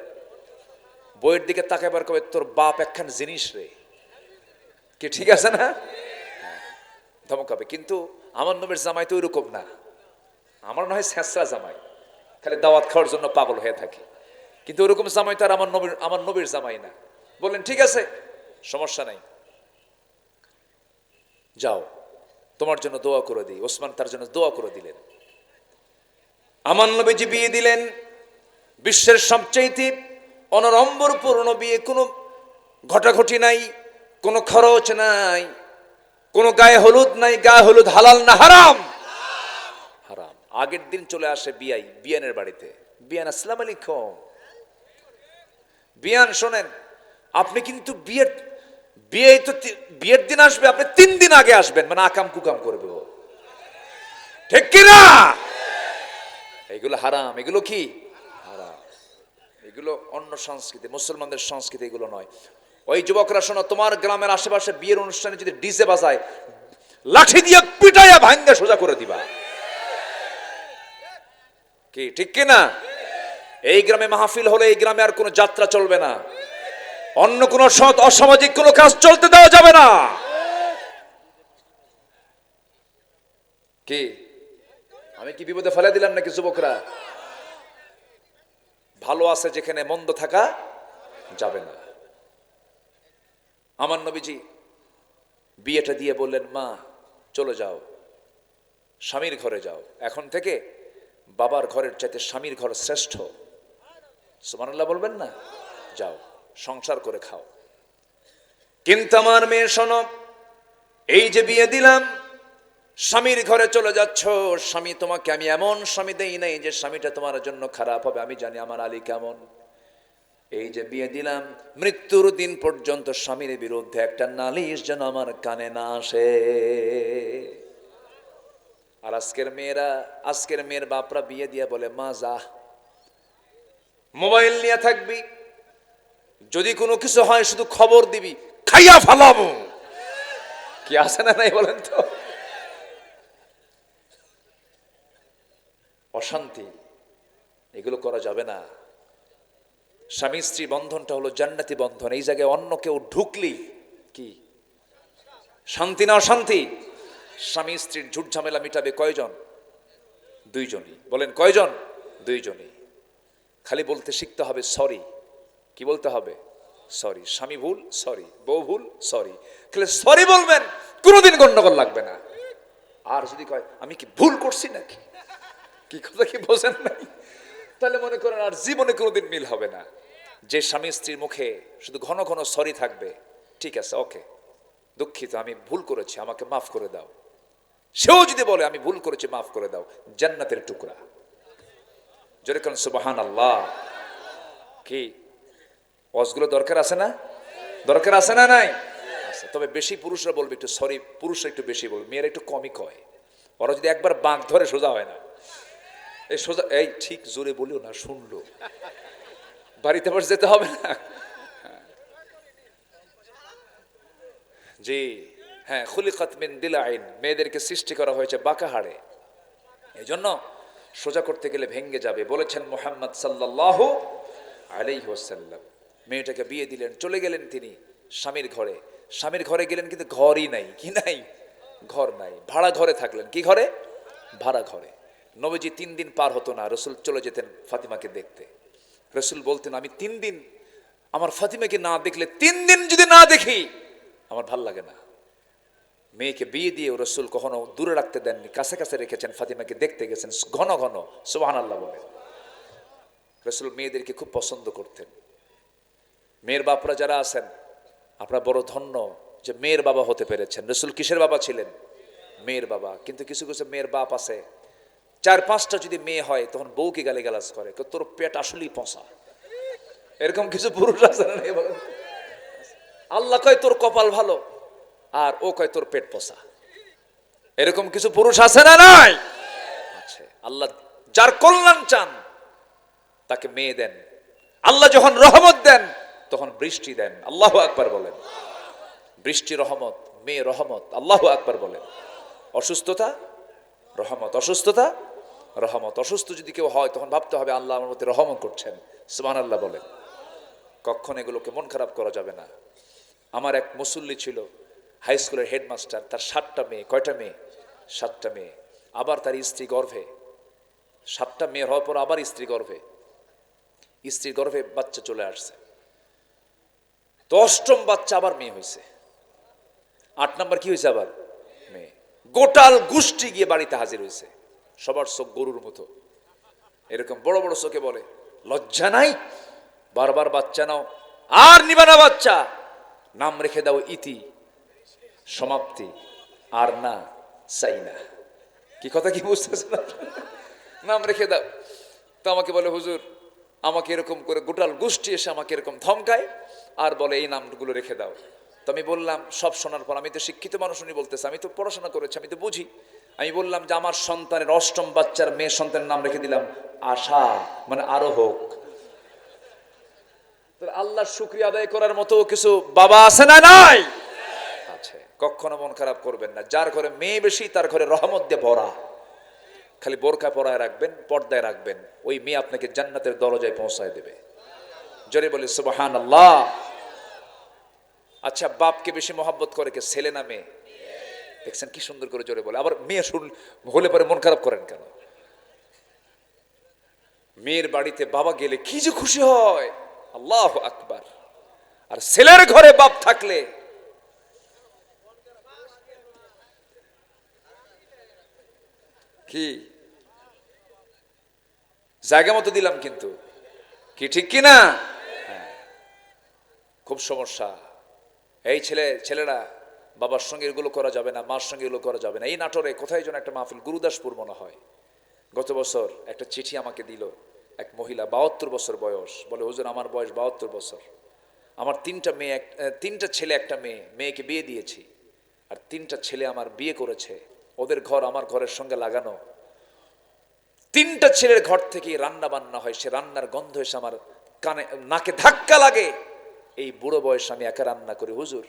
বইয়ের দিকে তাকাইবার কবে, তোর বাপ একখান জিনিস রে, কি ঠিক আছে না? ধমকাবে। কিন্তু আমার নবীর জামাই তো ওইরকম না। আমার নয় ছেঁচড়া জামাই, খালি দাওয়াত খাওয়ার জন্য পাগল হয়ে থাকে, কিন্তু ওরকম জামাই তো আর আমার নবীর জামাই না। বললেন, ঠিক আছে, সমস্যা নাই, যাও, তোমার জন্য দোয়া করে দিই। ওসমান তার জন্য দোয়া করে দিলেন। আমার নবীজি বিয়ে দিলেন। বিশ্বের সবচেয়ে অনড়ম্বরপূর্ণ বিয়ে, কোনো ঘটাঘটি নাই, কোনো খরচ নাই, কোনো গায়ে হলুদ নাই। গায়ে হলুদ হালাল না হারাম? হারাম। আগের দিন চলে আসে বিয়ানের বাড়িতে। বিয়ান, আসসালামু আলাইকুম। বিয়ান, শোনেন, আপনি কিন্তু বিয়ের দিন আসবে, আপনি 3 দিন আগে আসবেন, মানে আকাম কুকাম করবে ও, ঠিক কিনা? এগুলো হারাম। এগুলো কি হারাম? এগুলো অন্য সংস্কৃতি, মুসলমানদের সংস্কৃতি এগুলো নয়। ওই যুবকরা শোনো, তোমার গ্রামের আশেপাশে বিয়ের অনুষ্ঠানে যদি ডিজে বাজায়, লাঠি দিয়ে পিটাইয়া ভাঙ্গা সোজা করে দিবা, কি ঠিক কিনা? এই গ্রামে মাহফিল হলে এই গ্রামে আর কোনো যাত্রা চলবে না, অন্য কোনো সৎ অসামাজিক কোনো কাজ চলতে দেওয়া যাবে না। কি আমি কি বিপদে ফেলে দিলাম নাকি যুবকরা? ভালো আছে যেখানে, মন্দ থাকা যাবে না। আমার নবীজি বিয়েটা দিয়ে বললেন, মা চলে যাও, স্বামীর ঘরে যাও। এখন থেকে বাবার ঘরের চাইতে স্বামীর ঘর শ্রেষ্ঠ। সুবহানাল্লাহ বলবেন না? যাও, সংসার করে খাও। কিন্তু আমার মেয়ে শোনো, এই যে বিয়ে দিলাম, স্বামীর ঘরে চলে যাচ্ছ, স্বামী তোমাকে আমি এমন স্বামী দেই নাই যে স্বামীটা তোমার জন্য খারাপ হবে। আমি জানি আমার আলী কেমন। এই যে বিয়ে দিলাম, মৃত্যুর দিন পর্যন্ত স্বামীর বিরুদ্ধে একটা নালিশ যেন আমার কানে না আসে। আর আজকের মেয়ের বাপরা বিয়ে দিয়ে বলে, মা যা, মোবাইল নিয়ে থাকবি, যদি কোনো কিছু হয় শুধু খবর দিবি, খাইয়া ফালাবো। কি আছে না নাই বলেন তো? অশান্তি, এগুলো করা যাবে না। স্বামী স্ত্রী বন্ধনটা হলো জান্নাতি বন্ধন। এই জায়গায় অন্য কেউ ঢুকলি কি শান্তি না অশান্তি? স্বামী স্ত্রীর ঝুট ঝামেলা মিটাবে কয়জন? 2 জনই। বলেন কয়জন? 2 জনই। খালি বলতে শিখতে হবে সরি। কি বলতে হবে? সরি। স্বামী ভুল, সরি। বউ ভুল, সরি। খালি সরি বলবেন, কোনোদিন গন্ডগোল লাগবে না। আর যদি কয় আমি কি ভুল করছি নাকি, কি কথা কি বোঝেন নাই, তাহলে মনে করেন আর জীবনে কোনোদিন মিল হবে না। যে স্বামী স্ত্রীর মুখে শুধু ঘন ঘন সরি থাকবে, ঠিক আছে, ওকে, দুঃখিত, আমি ভুল করেছি, আমাকে মাফ করে দাও, সেও যদি বলে আমি ভুল করেছি, মাফ করে দাও, জান্নাতের টুকরা। জোরে কোন সুবহানাল্লাহ। কি ওয়াজগুলো দরকার আছে না? দরকার আছে না নাই? আছে। তবে বেশি পুরুষরা বলবে একটু সরি, পুরুষরা একটু বেশি বলবে, মেয়েরা একটু কমই কয়। ওরা যদি একবার বাঁক ধরে সোজা হয় না। এই সোজা, এই ঠিক জোরে বলিও না, শুনলো, বাড়িতে আবার যেতে হবে না। জি হ্যাঁ, খুলিকাত মিন দিলাইন, মেয়েদেরকে সৃষ্টি করা হয়েছে বাঁকা হাড়ে। এই জন্য সোজা করতে গেলে ভেঙ্গে যাবে। বলেছেন মুহাম্মদ সাল্লাল্লাহু আলাইহি ওয়াসাল্লাম। মেয়েটাকে বিয়ে দিলেন, চলে গেলেন তিনি স্বামীর ঘরে। স্বামীর ঘরে গেলেন কিন্তু ঘরই নাই। কি নাই? ঘর নাই। ভাড়া ঘরে থাকলেন। কি ঘরে? ভাড়া ঘরে। নবীজি 3 দিন পার হতো না, রসুল চলে যেতেন ফাতিমাকে দেখতে। রসুল বলতেন, আমি 3 দিন আমার ফাতিমাকে না দেখলে, 3 দিন যদি না দেখি আমার ভাল লাগে না। মেয়েকে বিয়ে দিয়ে রসুল কখনো দূরে রাখতে দেননি, কাছে কাছে রেখেছেন, ফাতিমাকে দেখতে গেছেন ঘন ঘন, সুবহানাল্লাহ বলে। রসুল মেয়েদেরকে খুব পছন্দ করতেন। মেয়ের বাপরা যারা আছেন আপনারা বড় ধন্য যে মেয়ের বাবা হতে পেরেছেন। রসুল কিসের বাবা ছিলেন? মেয়ের বাবা। কিন্তু কিছু কিছু মেয়ের বাপ আছে, 4-5টা যদি মেয়ে হয় তখন বউকে গালিগালাজ করে, তোর পেট আসলেই পচা। এরকম কিছু পুরুষ আছে না? আল্লাহ কয় তোর কপাল ভালো, আর ও কয় তোর পেট পচা। এরকম কিছু পুরুষ আছে না? নাই আছে। আল্লাহ যার কল্যাণ চান তাকে মেয়ে দেন। আল্লাহ যখন রহমত দেন তখন বৃষ্টি দেন। আল্লাহু আকবার বলেন। বৃষ্টি রহমত, মেয়ে রহমত। আল্লাহু আকবার বলেন। অসুস্থতা রহমত, অসুস্থতা রহমত। অসুস্থ যদি কেউ হয় তখন ভাবতে হবে আল্লাহ আমার মধ্যে রহমত করছেন। সুবহানাল্লাহ বলেন। কখন এগুলোকে মন খারাপ করা যাবে না। আমার এক মুসল্লি ছিল, হাই স্কুলের হেডমাস্টার, তার 7টা মেয়ে। কয়টা মেয়ে? 7টা মেয়ে। আবার তার স্ত্রী গর্ভে। 7টা মেয়ে হওয়ার পর আবার স্ত্রী গর্ভে, স্ত্রীর গর্ভে বাচ্চা চলে আসছে। তো 8ম বাচ্চা আবার মেয়ে হয়েছে। 8 নম্বর কি হয়েছে? আবার মেয়ে। গোটাল গোষ্ঠী গিয়ে বাড়িতে হাজির হয়েছে। সবার চোখ গরুর মতো, এরকম বড় বড় চোখে বলে লজ্জা নাই? বারবার বাচ্চা নাও, আর নিবা না বাচ্চা, নাম রেখে দাও ইতি, সমাপ্তি, আর না চাই না। কি কথা কি বুঝতেছেন? নাম রেখে দাও। তো আমাকে বলে হুজুর আমাকে এরকম করে গোটাল গোষ্ঠী এসে আমাকে এরকম ধমকায় আর বলে এই নামগুলো রেখে দাও। তো আমি বললাম, সব শোনার পর, আমি তো শিক্ষিত মানুষ, উনি বলতেছে, আমি তো পড়াশোনা করেছি, আমি তো বুঝি। আমি বললাম যে আমার সন্তানের 8ম বাচ্চার মেয়ে সন্তানের নাম রেখে দিলাম আশা, মানে আরো হোক। আল্লাহর শুকরিয়া আদায় করার মতো কিছু বাবা আছে না? নাই আছে। কখনো মন খারাপ করবেন না। যার ঘরে মেয়ে বেশি তার ঘরে রহমত দিয়ে ভরা। খালি বোরকা পরায় রাখবেন, পর্দায় রাখবেন, ওই মেয়ে আপনাকে জান্নাতের দরজায় পৌঁছায় দেবে। জোরে বলি সুবহানাল্লাহ। আচ্ছা, বাপকে বেশি মহব্বত করে কে, ছেলে না মেয়ে? দেখছেন কি সুন্দর করে জোরে বলে। আবার মেয়ে শুন হলে পরে মন খারাপ করেন কেন? মেয়ের বাড়িতে বাবা গেলে কি যে খুশি হয়, আল্লাহু আকবার। আর ছেলের ঘরে বাপ থাকলে কি জায়গা মতো দিলাম, কিন্তু কি ঠিক কিনা? খুব সমস্যা। এই ছেলেরা বাবার সঙ্গে এগুলো করা যাবে না, মার সঙ্গে এগুলো করা যাবে না। এই নাটোরে কোথায় যেন একটা মাহফিল, গুরুদাসপুর মনে হয়, গত বছর একটা চিঠি আমাকে দিল এক মহিলা, 72 বছর বয়স। বলে হুজুর আমার বয়স 72 বছর, আমার 3টা মেয়ে, 3টা ছেলে, একটা মেয়ে। মেয়েকে বিয়ে দিয়েছি, আর 3টা ছেলে আমার বিয়ে করেছে। ওদের ঘর আমার ঘরের সঙ্গে লাগানো। 3টা ছেলের ঘর থেকে রান্না বান্না হয়, সে রান্নার গন্ধ এসে আমার কানে নাকে ধাক্কা লাগে। এই বুড়ো বয়সে আমি একা রান্না করি। হুজুর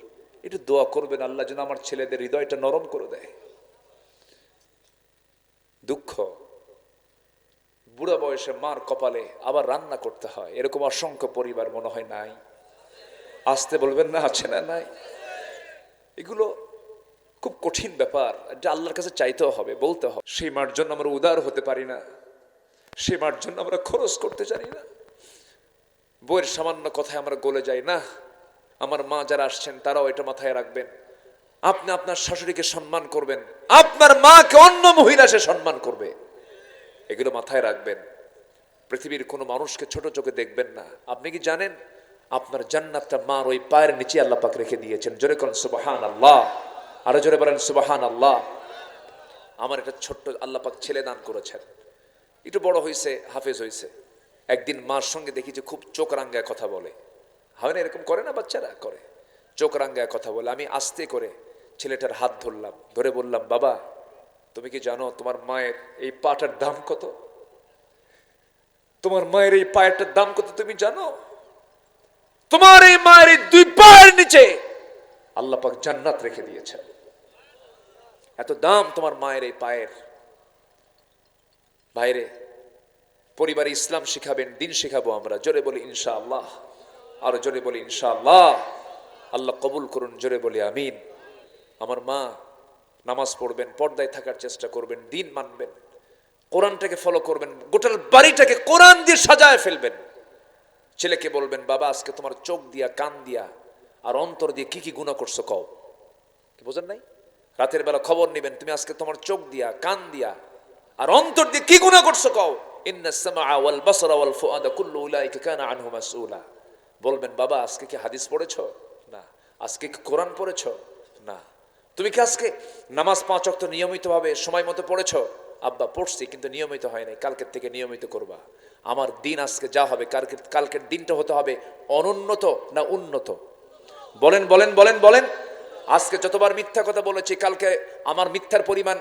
একটু দোয়া করবেন আল্লাহ যেন আমার ছেলেদের হৃদয়টা নরম করে দেয়। দুঃখ, বুড়া বয়সে মার কপালে আবার রান্না করতে হয়। এরকম অসংখ্য পরিবার মনে হয় নাই? আসতে বলবেন না, আছে না? নাই। এগুলো খুব কঠিন ব্যাপার, এটা আল্লাহর কাছে চাইতেও হবে, বলতে হবে। সেই মার জন্য আমরা উদার হতে পারি না, সেই মার জন্য আমরা খরচ করতে জানি না। বইয়ের সামান্য কথায় আমরা গলে যাই না। আমার মা যারা আসছেন তারাও এটা মাথায় রাখবেন। আপনি আপনার শাশুড়িকে সম্মান করবেন, আপনার মাকে অন্য মহিলা সে সম্মান করবে, এগুলো মাথায় রাখবেন। পৃথিবীর কোনো মানুষকে ছোট চোখে দেখবেন না। আপনি কি জানেন আপনার জান্নাতটা মার ওই পায়ের নিচে আল্লাহ পাক রেখে দিয়েছেন? জোরে কোন সুবহানাল্লাহ, আরো জোরে বলেন সুবহানাল্লাহ। আমার একটা ছোট্ট আল্লাহ পাক ছেলে দান করেছেন, একটু বড় হয়েছে, হাফেজ হয়েছে। একদিন মার সঙ্গে দেখি যে খুব চোখ রাঙ্গায় কথা বলে। হয় না এরকম? করে না বাচ্চারা? করে, চোখ রাঙ্গায় কথা বলে। আমি আস্তে করে ছেলেটার হাত ধরলাম, ধরে বললাম, বাবা তুমি কি জানো তোমার মায়ের এই পাটার দাম কত? তোমার মায়ের এই পায়েরটার দাম কত তুমি জানো? তোমার এই মায়ের এই 2 পায়ের নিচে আল্লাহ পাক জান্নাত রেখে দিয়েছেন। এত দাম তোমার মায়ের এই পায়ের। বাইরে পরিবারে ইসলাম শিখাবেন, দিন শিখাবো আমরা। জোরে বলি ইনশাআল্লাহ, আরো জোরে বলি ইনশাআল্লাহ। আল্লাহ কবুল করুন, জোরে বলি আমিন। আমার মা নামাজ পড়বেন, পর্দায় থাকার চেষ্টা করবেন, দিন মানবেন, কোরআনটাকে ফলো করবেন, গোটাল বাড়িটাকে কোরআন দিয়ে সাজায় ফেলবেন। ছেলেকে বলবেন, বাবা আজকে তোমার চোখ দিয়া, কান দিয়া আর অন্তর দিয়ে কি কি গুনাহ করছো কও। কি বোঝেন নাই? রাতের বেলা খবর নেবেন, তুমি আজকে তোমার চোখ দিয়া, কান দিয়া আর অন্তর দিয়ে কি গুনাহ করছো কও। ইন্নাস সামআ ওয়াল বাসরা ওয়াল ফুআদা কুল্লু উলাইকা কানা আনহু মাসউলা। বলবেন বাবা আজকে কি হাদিস পড়েছো? না। আজকে কি কোরআন পড়েছো? না। তুমি কি আজকে নামাজ 5 ওয়াক্ত নিয়মিতভাবে সময় মতো পড়েছো? আব্বা পড়ছি, কিন্তু নিয়মিত হয় নাই। কালকের থেকে নিয়মিত করবা। আমার দিন আজকে যা হবে কালকের দিনটা হতে হবে অনুন্নত না উন্নত? বলেন বলেন বলেন বলেন। আজকে যতবার মিথ্যা কথা বলেছি, কালকে আমার মিথ্যার পরিমাণ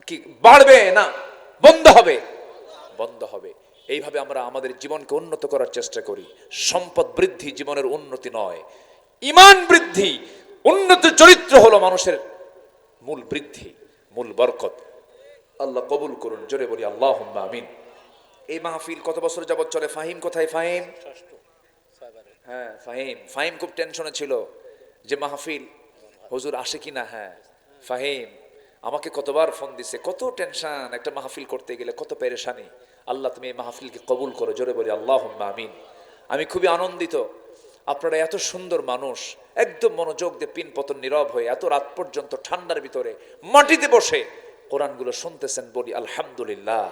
কি বাড়বে না বন্ধ হবে? বন্ধ হবে। এইভাবে আমরা আমাদের জীবনকে উন্নত করার চেষ্টা করি। সম্পদ বৃদ্ধি জীবনের উন্নতি নয়, ঈমান বৃদ্ধি, উন্নত চরিত্র হলো মানুষের মূল বৃদ্ধি, মূল বরকত। আল্লাহ কবুল করুন, জোরে বলি আল্লাহুম্মা আমিন। এই মাহফিল কত বছর যাবত চলে? ফাহিম কোথায়? ফাহিম, হ্যাঁ ফাহিম। ফাহিম খুব টেনশনে ছিল যে মাহফিল হুজুর আসে কিনা। হ্যাঁ ফাহিম আমাকে কতবার ফোন দিছে, কত টেনশন একটা মাহফিল করতে গেলে, কত পেরেশানি। আল্লাহ তুমি এই মাহফিলকে কবুল করো, জোরে বলি আল্লাহুম্মা আমিন। আমি খুবই আনন্দিত, আপনারা এত সুন্দর মানুষ, একদম মনোযোগ দিয়ে পিন পতন নীরব হয়ে এত রাত পর্যন্ত ঠান্ডার ভিতরে মাটিতে বসে কোরআনগুলো শুনতেছেন। বলি আলহামদুলিল্লাহ,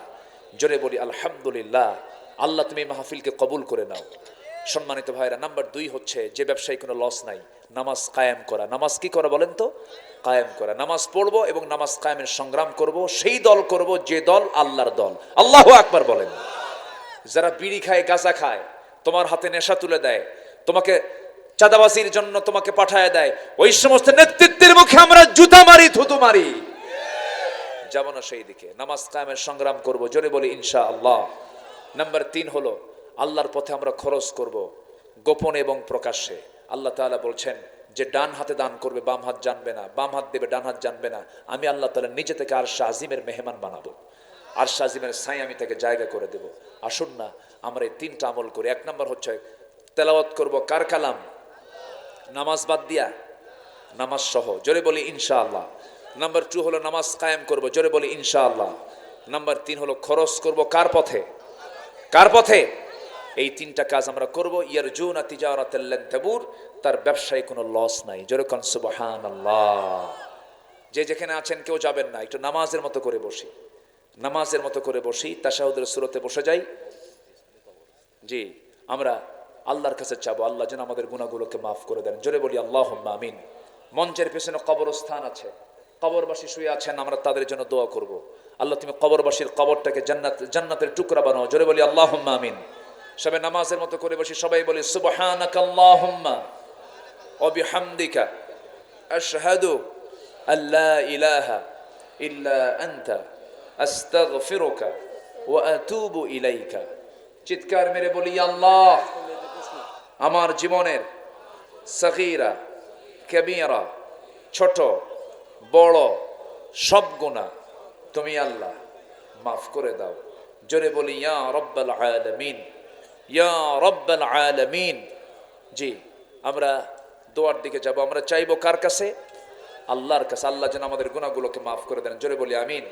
জোরে বলি আলহামদুলিল্লাহ। আল্লাহ তুমি মাহফিলকে কবুল করে নাও। সম্মানিত ভাইরা, নাম্বার 2 হচ্ছে যে ব্যবসায় কোনো লস নাই, নামাজ কায়েম করা। নামাজ কি করা বলেন তো? কায়েম করা। নামাজ পড়বো এবং নামাজ কায়েমের সংগ্রাম করব। সেই দল করব যে দল আল্লাহর দল। আল্লাহু আকবার বলেন। যারা বিড়ি খায়, গাঁজা খায়, তোমার হাতে নেশা তুলে দেয়, তোমাকে চাঁদাবাজির জন্য তোমাকে পাঠায় দেয়, ওই সমস্ত নেতৃত্বের মুখে আমরা জুতা মারি, থুতু মারি। যাব না সেই দিকে। নামাজ কায়েমের সংগ্রাম করব, জোরে বলি ইনশাআল্লাহ। নাম্বার 3 হলো আল্লাহর পথে আমরা খরচ করব, গোপনে এবং প্রকাশ্যে। আল্লাহ তাআলা বলছেন যে ডান হাতে দান করবে, বাম হাত জানবে না, বাম হাত দেবে, ডান হাত জানবে না। আমি আল্লাহ তাআলা নিজে থেকে আরশ আজিমের মেহমান বানাবো, আরশ আজিমের ছাই আমি তাকে জায়গা করে দেব। আসুন না আমরা এই 3টা আমল করি। 1 নম্বর হচ্ছে তেলাওয়াত করব কার কালাম? নামাজ বাদ দিয়া, নামাজ সহ, জোরে বলি ইনশাআল্লাহ। নাম্বার 2 হলো নামাজ কায়েম করব, জোরে বলি ইনশাআল্লাহ। নাম্বার 3 হলো খরচ করব কার পথে? কার পথে? এই 3টা কাজ আমরা করব। ইয়ারজুনা তিজারাতাল লান তাবুর, তার ব্যবসায় কোনো লস নাই। জোরে কোন সুবহানাল্লাহ। যে যেখানে আছেন কেউ যাবেন না, একটু নামাজের মতো করে বসি, নামাজের মতো করে বসি, তাশাহুদের সূরতে বসে যাই। জি, আমরা আল্লাহর কাছে চাবো আল্লাহ যেন আমাদের গুনাহগুলোকে মাফ করে দেন, জোরে বলি আল্লাহুম্মা আমিন। মঞ্চের পেছনে কবরস্থান আছে, কবরবাসী শুয়ে আছেন, আমরা তাদের জন্য দোয়া করব। আল্লাহ তুমি কবরবাসীর কবরটাকে জান্নাতের টুকরা বানাও, জোরে বলি আল্লাহুম্মা আমিন। সবাই নামাজের মতো করে বসি, সবাই বলি সুবহানাকাল্লাহুম্মা ওয়া বিহামদিকা আশহাদু আল্লা ইলাহা ইল্লা আনতা আস্তাগফিরুকা ওয়া আতুবু ইলাইকা। চিৎকার মেরে বলি আল্লাহ আমার জীবনের সগীরা কবীরা, ছোট বড় সব গুনাহ তুমি আল্লাহ মাফ করে দাও। জোরে বলি ইয়া রাব্বাল আলামিন, ইয়া রাব্বাল আলামিন। জি, আমরা দোয়ার দিকে যাব। আমরা চাইবো কার কাছে? আল্লাহর কাছে। আল্লাহ যেন আমাদের গুনাহগুলোকে মাফ করে দেন, জোরে বলি আমিন।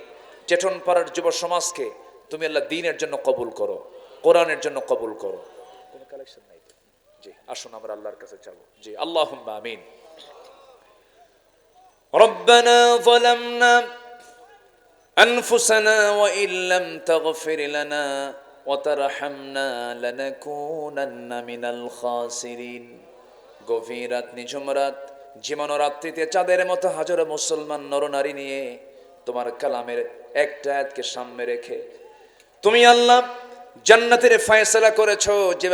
চেতনপাড়ার যুব সমাজকে তুমি আল্লাহ দ্বীনের জন্য কবুল করো, কোরআনের জন্য কবুল করো। কোন কালেকশন নাই? জি, আসুন আমরা আল্লাহর কাছে চাবো। জি, আল্লাহুম্মা আমিন। রব্বানা যালামনা আনফুসানা ওয়া ইল্লাম তাগফির লানা ওয়া তারহামনা লানাকুনান্না মিনাল খাসিরিন। গভীর রাত, নিঝুম রাত, জীবন রাত্রিতে চাঁদের মতো হাজারো মুসলমান নরনারী নিয়ে তোমার কালামের একটা আয়াতকে সামনে রেখে তুমি আল্লাহ জান্নাতের ফয়সালা করেছো। যে